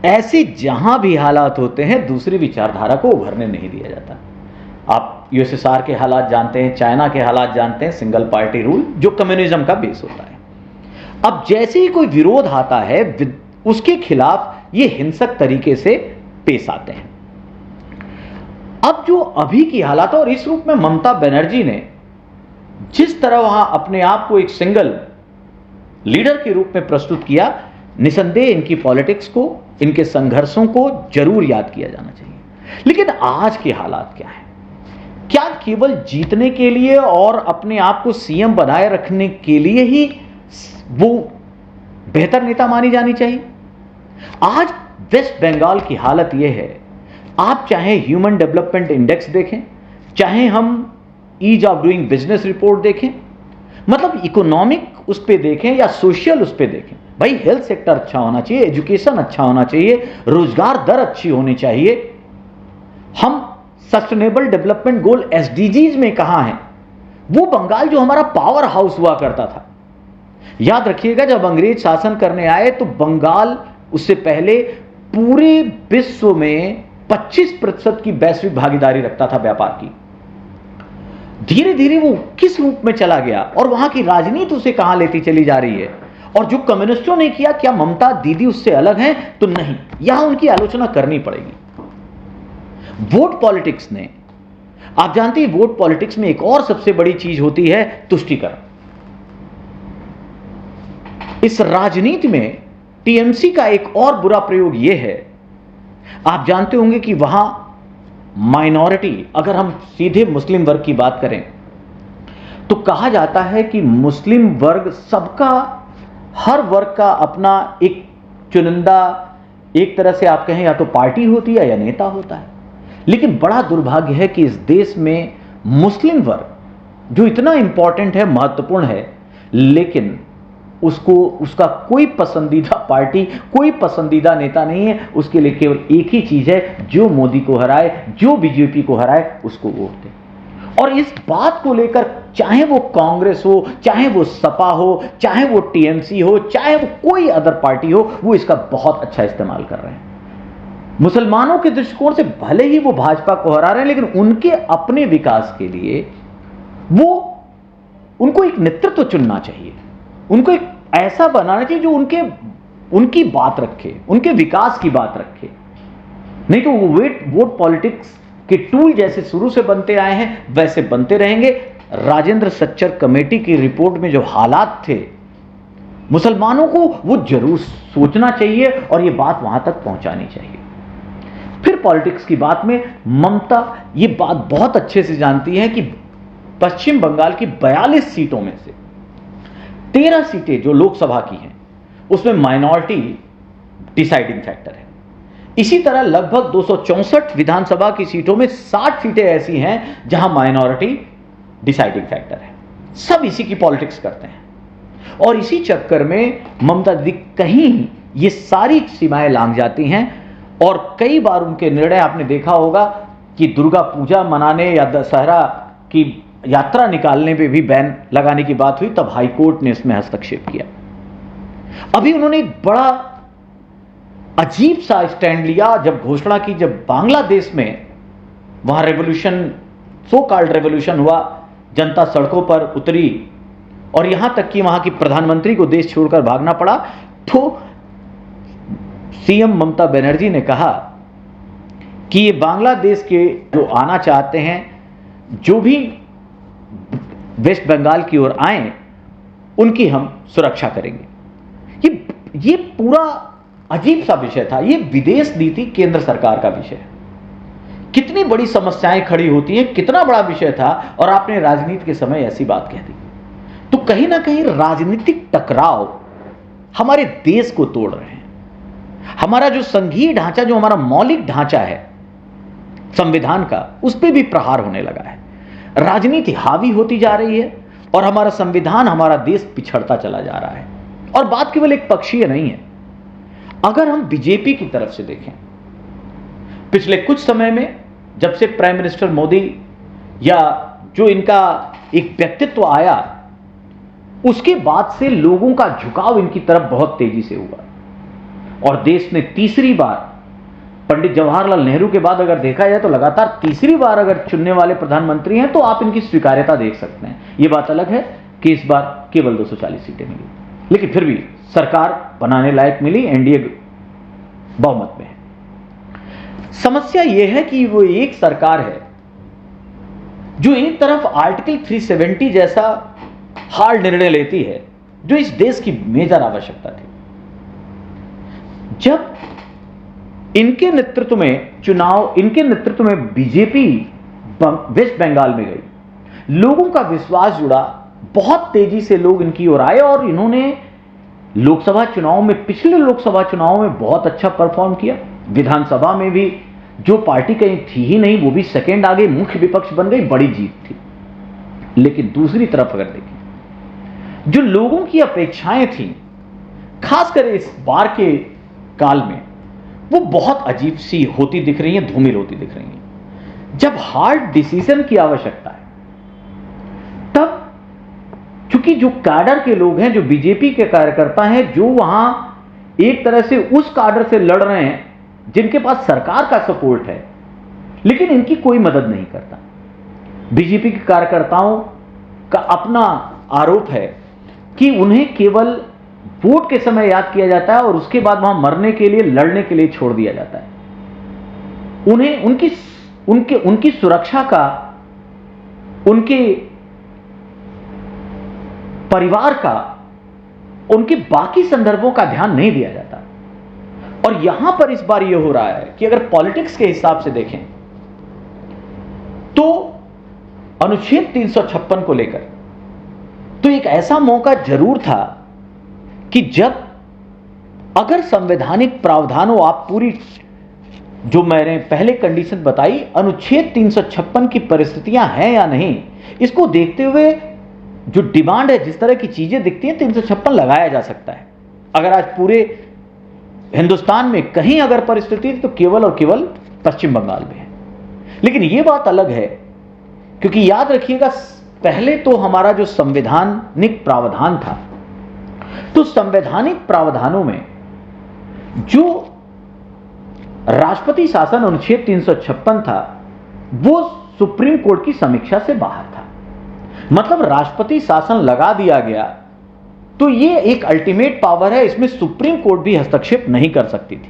ऐसे जहां भी हालात होते हैं, दूसरी विचारधारा को उभरने नहीं दिया जाता। आप यूएसएसआर के हालात जानते हैं, चाइना के हालात जानते हैं, सिंगल पार्टी रूल जो कम्युनिज्म का बेस होता है। अब जैसे ही कोई विरोध आता है, उसके खिलाफ ये हिंसक तरीके से पेश आते हैं। अब जो अभी की हालात, और इस रूप में ममता बनर्जी ने जिस तरह वहां अपने आप को एक सिंगल लीडर के रूप में प्रस्तुत किया, निसंदेह इनकी पॉलिटिक्स को, इनके संघर्षों को जरूर याद किया जाना चाहिए। लेकिन आज के हालात क्या है? क्या केवल जीतने के लिए और अपने आप को सीएम बनाए रखने के लिए ही वो बेहतर नेता मानी जानी चाहिए? आज वेस्ट बंगाल की हालत यह है, आप चाहे ह्यूमन डेवलपमेंट इंडेक्स देखें, चाहे हम ease of doing business report देखें, मतलब इकोनॉमिक उस पे देखें या सोशल उस पे देखें, भाई हेल्थ सेक्टर अच्छा होना चाहिए, एजुकेशन अच्छा होना चाहिए, रोजगार दर अच्छी होनी चाहिए। हम सस्टेनेबल डेवलपमेंट गोल एसडीजीज में कहां हैं? वो बंगाल जो हमारा पावर हाउस हुआ करता था, याद रखिएगा, जब अंग्रेज शासन करने आए तो बंगाल उससे पहले पूरे विश्व में 25% की वैश्विक भागीदारी रखता था व्यापार की। धीरे धीरे वो किस रूप में चला गया और वहां की राजनीति उसे कहां लेती चली जा रही है। और जो कम्युनिस्टों ने किया, क्या ममता दीदी उससे अलग हैं? तो नहीं, यहां उनकी आलोचना करनी पड़ेगी। वोट पॉलिटिक्स ने, आप जानते हैं, वोट पॉलिटिक्स में एक और सबसे बड़ी चीज होती है तुष्टीकरण। इस राजनीति में टीएमसी का एक और बुरा प्रयोग यह है, आप जानते होंगे कि वहां माइनॉरिटी, अगर हम सीधे मुस्लिम वर्ग की बात करें तो कहा जाता है कि मुस्लिम वर्ग सबका, हर वर्ग का अपना एक चुनिंदा, एक तरह से आप कहें या तो पार्टी होती है या नेता होता है। लेकिन बड़ा दुर्भाग्य है कि इस देश में मुस्लिम वर्ग जो इतना इंपॉर्टेंट है, महत्वपूर्ण है, लेकिन उसका कोई पसंदीदा पार्टी, कोई पसंदीदा नेता नहीं है। उसके लिए केवल एक ही चीज है, जो मोदी को हराए, जो बीजेपी को हराए, उसको वोट दे। और इस बात को लेकर चाहे वो कांग्रेस हो, चाहे वो सपा हो, चाहे वो टीएमसी हो, चाहे वो कोई अदर पार्टी हो, वो इसका बहुत अच्छा इस्तेमाल कर रहे हैं। मुसलमानों के दृष्टिकोण से भले ही वो भाजपा को हरा रहे हैं, लेकिन उनके अपने विकास के लिए उनको एक नेतृत्व चुनना चाहिए, उनको एक ऐसा बनाना चाहिए जो उनकी बात रखे, उनके विकास की बात रखे। नहीं तो वो वोट पॉलिटिक्स के टूल जैसे शुरू से बनते आए हैं वैसे बनते रहेंगे। राजेंद्र सच्चर कमेटी की रिपोर्ट में जो हालात थे, मुसलमानों को वो जरूर सोचना चाहिए और ये बात वहां तक पहुंचानी चाहिए। फिर पॉलिटिक्स की बात में ममता ये बात बहुत अच्छे से जानती है कि पश्चिम बंगाल की 42 सीटों में से 13 सीटें जो लोकसभा की हैं, उसमें माइनॉरिटी डिसाइडिंग फैक्टर है। इसी तरह लगभग 264 विधानसभा की सीटों में 60 सीटें ऐसी हैं जहां माइनॉरिटी डिसाइडिंग फैक्टर है। सब इसी की पॉलिटिक्स करते हैं और इसी चक्कर में ममता दीदी कहीं ये सारी सीमाएं लांघ जाती हैं और कई बार उनके निर्णय आपने देखा होगा कि दुर्गा पूजा मनाने या दशहरा की यात्रा निकालने पे भी बैन लगाने की बात हुई, तब हाईकोर्ट ने इसमें हस्तक्षेप किया। अभी उन्होंने एक बड़ा अजीब सा स्टैंड लिया जब घोषणा की, जब बांग्लादेश में वहां रेवोल्यूशन, सो कॉल्ड रेवोल्यूशन हुआ, जनता सड़कों पर उतरी और यहां तक कि वहां की प्रधानमंत्री को देश छोड़कर भागना पड़ा, तो सीएम ममता बनर्जी ने कहा कि ये बांग्लादेश के जो आना चाहते हैं, जो भी वेस्ट बंगाल की ओर आए, उनकी हम सुरक्षा करेंगे। ये पूरा अजीब सा विषय था। ये विदेश नीति केंद्र सरकार का विषय है। कितनी बड़ी समस्याएं खड़ी होती हैं, कितना बड़ा विषय था और आपने राजनीति के समय ऐसी बात कह दी। तो कहीं ना कहीं राजनीतिक टकराव हमारे देश को तोड़ रहे हैं। हमारा जो संघीय ढांचा, जो हमारा मौलिक ढांचा है संविधान का, उस पर भी प्रहार होने लगा है। राजनीति हावी होती जा रही है और हमारा संविधान, हमारा देश पिछड़ता चला जा रहा है। और बात केवल एक पक्षीय नहीं है। अगर हम बीजेपी की तरफ से देखें, पिछले कुछ समय में जब से प्राइम मिनिस्टर मोदी या जो इनका एक व्यक्तित्व आया, उसके बाद से लोगों का झुकाव इनकी तरफ बहुत तेजी से हुआ और देश ने तीसरी बार, पंडित जवाहरलाल नेहरू के बाद अगर देखा जाए तो लगातार तीसरी बार अगर चुनने वाले प्रधानमंत्री हैं, तो आप इनकी स्वीकार्यता देख सकते हैं। यह बात अलग है कि इस बार केवल 240 सीटें मिली, लेकिन फिर भी सरकार बनाने लायक मिली, एनडीए बहुमत में है। समस्या यह है कि वो एक सरकार है जो एक तरफ आर्टिकल 370 जैसा हार्ड निर्णय लेती है, जो इस देश की मेजर आवश्यकता थी। जब इनके नेतृत्व में चुनाव, इनके नेतृत्व में बीजेपी वेस्ट बंगाल में गई, लोगों का विश्वास जुड़ा, बहुत तेजी से लोग इनकी ओर आए और इन्होंने लोकसभा चुनाव में, पिछले लोकसभा चुनाव में बहुत अच्छा परफॉर्म किया। विधानसभा में भी जो पार्टी कहीं थी ही नहीं, वो भी सेकेंड आ गई, मुख्य विपक्ष बन गई, बड़ी जीत थी। लेकिन दूसरी तरफ अगर देखें, जो लोगों की अपेक्षाएं थी, खासकर इस बार के काल में, वो बहुत अजीब सी होती दिख रही हैं, धूमिल होती दिख रही हैं। जब हार्ड डिसीजन की आवश्यकता है, तब चूंकि जो कैडर के लोग हैं, जो बीजेपी के कार्यकर्ता हैं, जो वहां एक तरह से उस कैडर से लड़ रहे हैं जिनके पास सरकार का सपोर्ट है, लेकिन इनकी कोई मदद नहीं करता। बीजेपी के कार्यकर्ताओं का अपना आरोप है कि उन्हें केवल वोट के समय याद किया जाता है और उसके बाद वहां मरने के लिए, लड़ने के लिए छोड़ दिया जाता है। उन्हें उनकी सुरक्षा का, उनके परिवार का, उनके बाकी संदर्भों का ध्यान नहीं दिया जाता। और यहां पर इस बार यह हो रहा है कि अगर पॉलिटिक्स के हिसाब से देखें तो अनुच्छेद 356 को लेकर तो एक ऐसा मौका जरूर था कि जब अगर संवैधानिक प्रावधानों, आप पूरी जो मैंने पहले कंडीशन बताई, अनुच्छेद 356 की परिस्थितियां हैं या नहीं, इसको देखते हुए जो डिमांड है, जिस तरह की चीजें दिखती हैं, 356 लगाया जा सकता है। अगर आज पूरे हिंदुस्तान में कहीं अगर परिस्थिति तो केवल और केवल पश्चिम बंगाल में है। लेकिन यह बात अलग है, क्योंकि याद रखिएगा, पहले तो हमारा जो संवैधानिक प्रावधान था, तो संवैधानिक प्रावधानों में जो राष्ट्रपति शासन अनुच्छेद 356 था, वो सुप्रीम कोर्ट की समीक्षा से बाहर था। मतलब राष्ट्रपति शासन लगा दिया गया तो ये एक अल्टीमेट पावर है, इसमें सुप्रीम कोर्ट भी हस्तक्षेप नहीं कर सकती थी।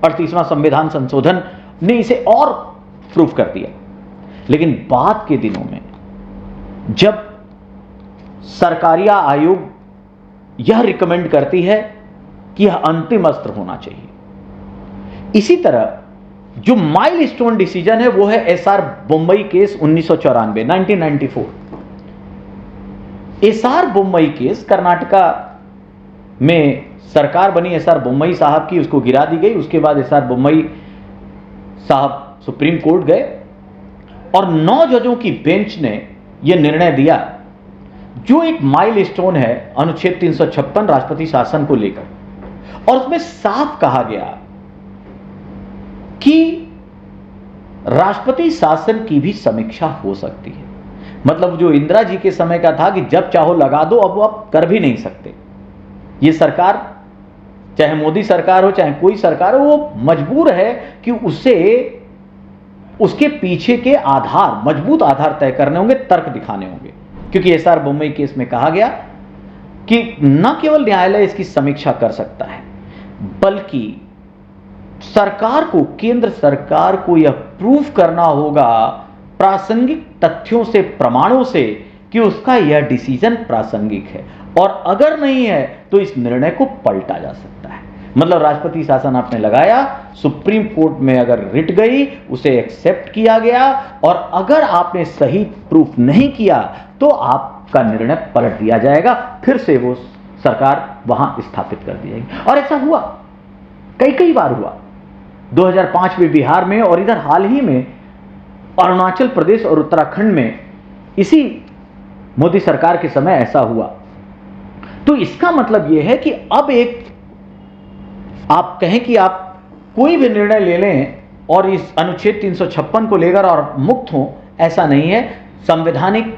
38वां संविधान संशोधन ने इसे और प्रूफ कर दिया। लेकिन बाद के दिनों में जब सरकारिया आयोग यह रिकमेंड करती है कि यह अंतिम अस्त्र होना चाहिए, इसी तरह जो माइलस्टोन डिसीजन है वो है SR Bombay case 1994। SR Bombay case, Karnataka में सरकार बनी एसआर बम्बई साहब की, उसको गिरा दी गई। उसके बाद एसआर बम्बई साहब सुप्रीम कोर्ट गए और 9 जजों की बेंच ने यह निर्णय दिया जो एक माइलस्टोन है अनुच्छेद 356 राष्ट्रपति शासन को लेकर, और उसमें साफ कहा गया कि राष्ट्रपति शासन की भी समीक्षा हो सकती है। मतलब जो इंदिरा जी के समय का था कि जब चाहो लगा दो, अब वो आप कर भी नहीं सकते। ये सरकार, चाहे मोदी सरकार हो चाहे कोई सरकार हो, वो मजबूर है कि उसके पीछे के आधार, मजबूत आधार तय करने होंगे, तर्क दिखाने होंगे। क्योंकि एसआर बोम्मई केस में कहा गया कि न केवल न्यायालय इसकी समीक्षा कर सकता है, बल्कि सरकार को, केंद्र सरकार को यह प्रूफ करना होगा प्रासंगिक तथ्यों से, प्रमाणों से, कि उसका यह डिसीजन प्रासंगिक है, और अगर नहीं है तो इस निर्णय को पलटा जा सकता है। मतलब राष्ट्रपति शासन आपने लगाया, सुप्रीम कोर्ट में अगर रिट गई, उसे एक्सेप्ट किया गया, और अगर आपने सही प्रूफ नहीं किया तो आपका निर्णय पलट दिया जाएगा, फिर से वो सरकार वहां स्थापित कर दी जाएगी। और ऐसा हुआ, कई बार हुआ। 2005 में बिहार में, और इधर हाल ही में अरुणाचल प्रदेश और उत्तराखंड में इसी मोदी सरकार के समय ऐसा हुआ। तो इसका मतलब यह है कि अब एक, आप कहें कि आप कोई भी निर्णय ले लें और इस अनुच्छेद 356 को लेकर और मुक्त हो, ऐसा नहीं है। संवैधानिक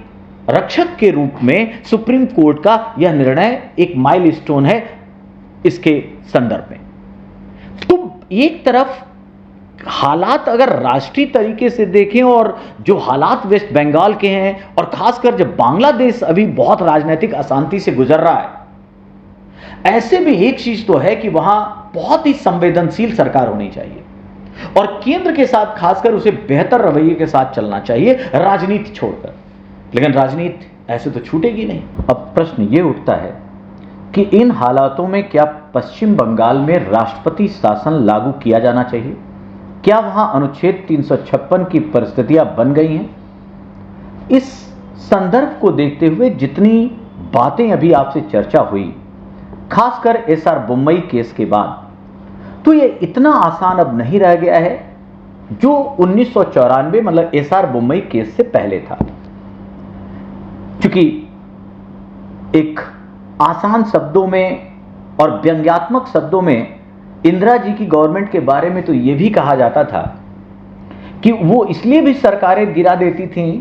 रक्षक के रूप में सुप्रीम कोर्ट का यह निर्णय एक माइलस्टोन है इसके संदर्भ में। तो एक तरफ हालात अगर राष्ट्रीय तरीके से देखें, और जो हालात वेस्ट बंगाल के हैं, और खासकर जब बांग्लादेश अभी बहुत राजनीतिक अशांति से गुजर रहा है, ऐसे में एक चीज तो है कि वहां बहुत ही संवेदनशील सरकार होनी चाहिए, और केंद्र के साथ खासकर उसे बेहतर रवैये के साथ चलना चाहिए, राजनीति छोड़कर। लेकिन राजनीति ऐसे तो छूटेगी नहीं। अब प्रश्न यह उठता है कि इन हालातों में क्या पश्चिम बंगाल में राष्ट्रपति शासन लागू किया जाना चाहिए? क्या वहां अनुच्छेद 356 की परिस्थितियां बन गई हैं? इस संदर्भ को देखते हुए जितनी बातें अभी आपसे चर्चा हुई, खासकर एसआर बोम्मई केस के बाद, तो यह इतना आसान अब नहीं रह गया है जो 1994 मतलब एसआर बोम्मई केस से पहले था। क्योंकि एक आसान शब्दों में और व्यंग्यात्मक शब्दों में इंदिरा जी की गवर्नमेंट के बारे में तो यह भी कहा जाता था कि वो इसलिए भी सरकारें गिरा देती थीं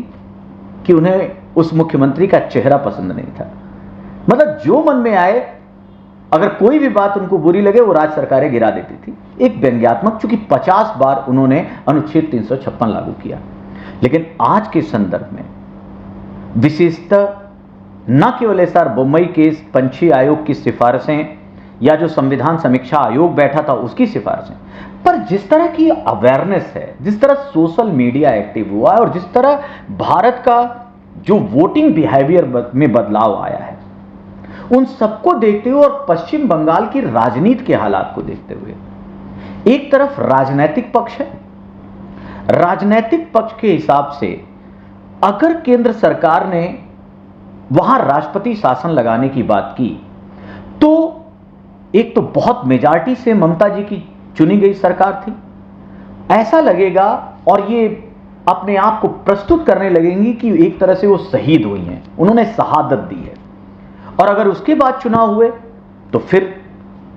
कि उन्हें उस मुख्यमंत्री का चेहरा पसंद नहीं था। मतलब जो मन में आए, अगर कोई भी बात उनको बुरी लगे, वो राज्य सरकारें गिरा देती थी। एक व्यंग्यात्मक, चूंकि 50 बार उन्होंने अनुच्छेद 356 लागू किया। लेकिन आज के संदर्भ में विशेषतः न केवल एसआर बोम्मई केस, पंछी आयोग की सिफारिशें, या जो संविधान समीक्षा आयोग बैठा था उसकी सिफारिशें, पर जिस तरह की अवेयरनेस है, जिस तरह सोशल मीडिया एक्टिव हुआ है, और जिस तरह भारत का जो वोटिंग बिहेवियर में बदलाव आया है, उन सबको देखते हुए और पश्चिम बंगाल की राजनीति के हालात को देखते हुए, एक तरफ राजनीतिक पक्ष है, राजनीतिक पक्ष के हिसाब से अगर केंद्र सरकार ने वहां राष्ट्रपति शासन लगाने की बात की, तो एक तो बहुत मेजॉरिटी से ममता जी की चुनी गई सरकार थी, ऐसा लगेगा, और ये अपने आप को प्रस्तुत करने लगेंगी कि एक तरह से वो शहीद हुई हैं, उन्होंने शहादत दी है। और अगर उसके बाद चुनाव हुए तो फिर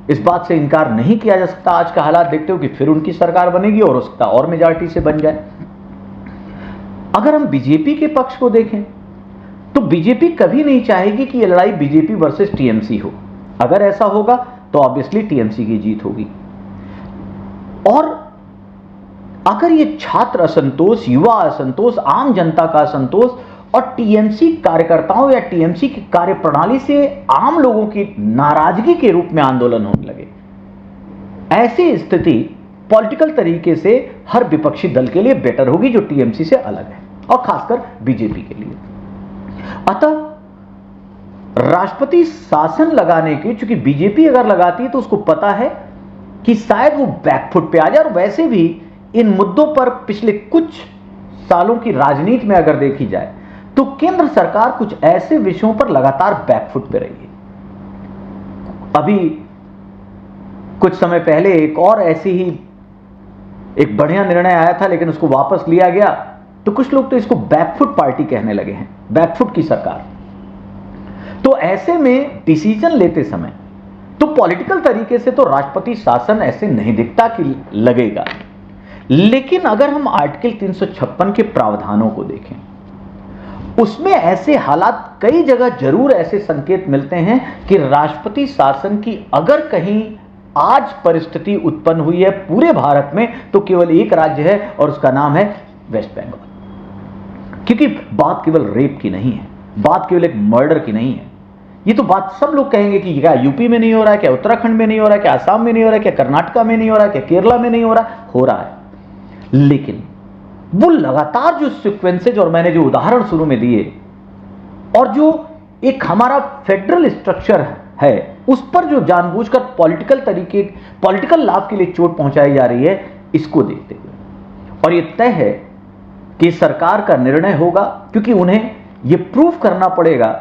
इस बात से इनकार नहीं किया जा सकता, आज का हालात देखते हो, कि फिर उनकी सरकार बनेगी और उसका और मेजॉरिटी से बन जाए। अगर हम बीजेपी के पक्ष को देखें तो बीजेपी कभी नहीं चाहेगी कि यह लड़ाई बीजेपी वर्सेस टीएमसी हो। अगर ऐसा होगा तो ऑब्वियसली टीएमसी की जीत होगी। और अगर ये छात्र असंतोष, युवा असंतोष, आम जनता का असंतोष और टीएमसी कार्यकर्ताओं या टीएमसी की कार्यप्रणाली से आम लोगों की नाराजगी के रूप में आंदोलन होने लगे, ऐसी स्थिति पॉलिटिकल तरीके से हर विपक्षी दल के लिए बेटर होगी जो टीएमसी से अलग है, और खासकर बीजेपी के लिए। अतः राष्ट्रपति शासन लगाने के, चूंकि बीजेपी अगर लगाती है तो उसको पता है कि शायद वो बैकफुट पे आ जाए, और वैसे भी इन मुद्दों पर पिछले कुछ सालों की राजनीति में अगर देखी जाए तो केंद्र सरकार कुछ ऐसे विषयों पर लगातार बैकफुट पे रही है। अभी कुछ समय पहले एक और ऐसी ही एक बढ़िया निर्णय आया था लेकिन उसको वापस लिया गया, तो कुछ लोग तो इसको बैकफुट पार्टी कहने लगे हैं, बैकफुट की सरकार। तो ऐसे में डिसीजन लेते समय तो पॉलिटिकल तरीके से तो राष्ट्रपति शासन ऐसे नहीं दिखता कि लगेगा, लेकिन अगर हम आर्टिकल 356 के प्रावधानों को देखें, उसमें ऐसे हालात कई जगह जरूर ऐसे संकेत मिलते हैं कि राष्ट्रपति शासन की अगर कहीं आज परिस्थिति उत्पन्न हुई है पूरे भारत में, तो केवल एक राज्य है और उसका नाम है वेस्ट बंगाल। क्योंकि बात केवल रेप की नहीं है, बात केवल एक मर्डर की नहीं है। ये तो बात सब लोग कहेंगे कि क्या यूपी में नहीं हो रहा है, क्या उत्तराखंड में नहीं हो रहा है, क्या असम में नहीं हो रहा है, क्या कर्नाटका में नहीं हो रहा है, क्या केरला में नहीं हो रहा है। लेकिन वो लगातार जो सीक्वेंसेज और मैंने जो उदाहरण शुरू में दिए और जो एक हमारा फेडरल स्ट्रक्चर है उस पर जो जानबूझकर पॉलिटिकल लाभ के लिए चोट पहुंचाई जा रही है, इसको देखते हुए और ये तय है कि सरकार का निर्णय होगा, क्योंकि उन्हें ये प्रूव करना पड़ेगा,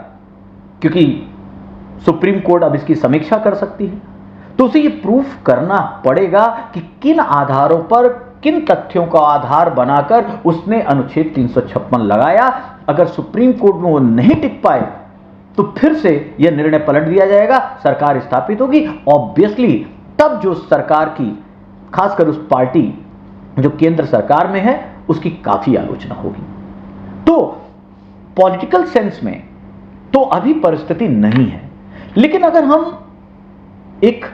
क्योंकि सुप्रीम कोर्ट अब इसकी समीक्षा कर सकती है, तो उसे ये प्रूफ करना पड़ेगा कि किन आधारों पर, किन तथ्यों का आधार बनाकर उसने अनुच्छेद 356 लगाया। अगर सुप्रीम कोर्ट में वो नहीं टिक पाए तो फिर से यह निर्णय पलट दिया जाएगा, सरकार स्थापित होगी। ऑब्वियसली तब जो सरकार की, खासकर उस पार्टी जो केंद्र सरकार में है, उसकी काफी आलोचना होगी। तो पॉलिटिकल सेंस में तो अभी परिस्थिति नहीं है, लेकिन अगर हम एक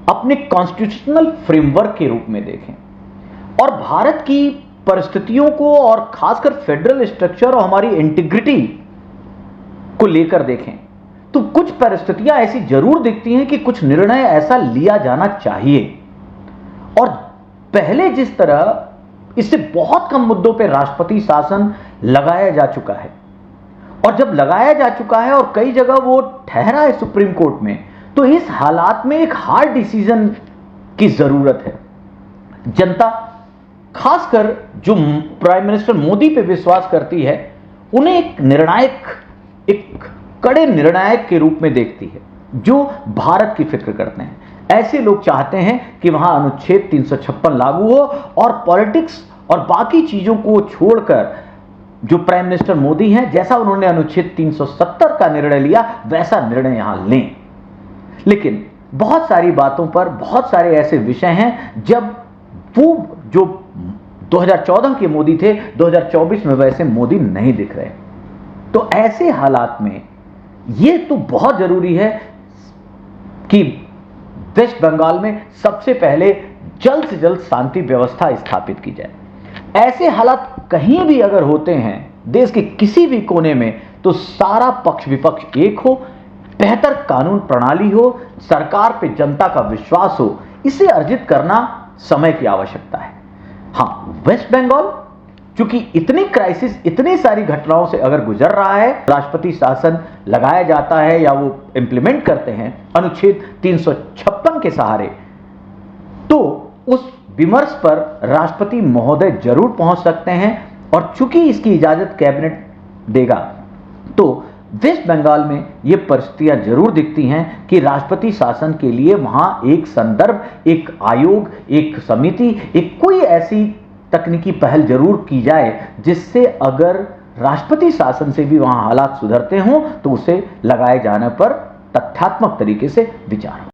अपने कॉन्स्टिट्यूशनल फ्रेमवर्क के रूप में देखें और भारत की परिस्थितियों को और खासकर फेडरल स्ट्रक्चर और हमारी इंटीग्रिटी को लेकर देखें, तो कुछ परिस्थितियां ऐसी जरूर दिखती हैं कि कुछ निर्णय ऐसा लिया जाना चाहिए। और पहले जिस तरह इससे बहुत कम मुद्दों पर राष्ट्रपति शासन लगाया जा चुका है, और जब लगाया जा चुका है और कई जगह वो ठहरा है सुप्रीम कोर्ट में, तो इस हालात में एक हार्ड डिसीजन की जरूरत है। जनता, खासकर जो प्राइम मिनिस्टर मोदी पे विश्वास करती है, उन्हें एक कड़े निर्णायक के रूप में देखती है, जो भारत की फिक्र करते हैं। ऐसे लोग चाहते हैं कि वहां अनुच्छेद 356 लागू हो और पॉलिटिक्स और बाकी चीजों को छोड़कर जो प्राइम मिनिस्टर मोदी हैं, जैसा उन्होंने अनुच्छेद 370 का निर्णय लिया, वैसा निर्णय यहां लें। लेकिन बहुत सारी बातों पर बहुत सारे ऐसे विषय हैं जब वो जो 2014 के मोदी थे, 2024 में वैसे मोदी नहीं दिख रहे। तो ऐसे हालात में यह तो बहुत जरूरी है कि वेस्ट बंगाल में सबसे पहले जल्द से जल्द शांति व्यवस्था स्थापित की जाए। ऐसे हालात कहीं भी अगर होते हैं देश के किसी भी कोने में, तो सारा पक्ष विपक्ष एक हो, बेहतर कानून प्रणाली हो, सरकार पे जनता का विश्वास हो, इसे अर्जित करना समय की आवश्यकता है। हाँ, वेस्ट बंगाल चूंकि इतनी क्राइसिस, इतनी सारी घटनाओं से अगर गुजर रहा है, राष्ट्रपति शासन लगाया जाता है या वो इंप्लीमेंट करते हैं अनुच्छेद 356 के सहारे, तो उस विमर्श पर राष्ट्रपति महोदय जरूर पहुंच सकते हैं। और चूंकि इसकी इजाजत कैबिनेट देगा, तो वेस्ट बंगाल में ये परिस्थितियां जरूर दिखती हैं कि राष्ट्रपति शासन के लिए वहां एक संदर्भ, एक आयोग, एक समिति, एक कोई ऐसी तकनीकी पहल जरूर की जाए जिससे अगर राष्ट्रपति शासन से भी वहां हालात सुधरते हों तो उसे लगाए जाने पर तथ्यात्मक तरीके से विचार हो।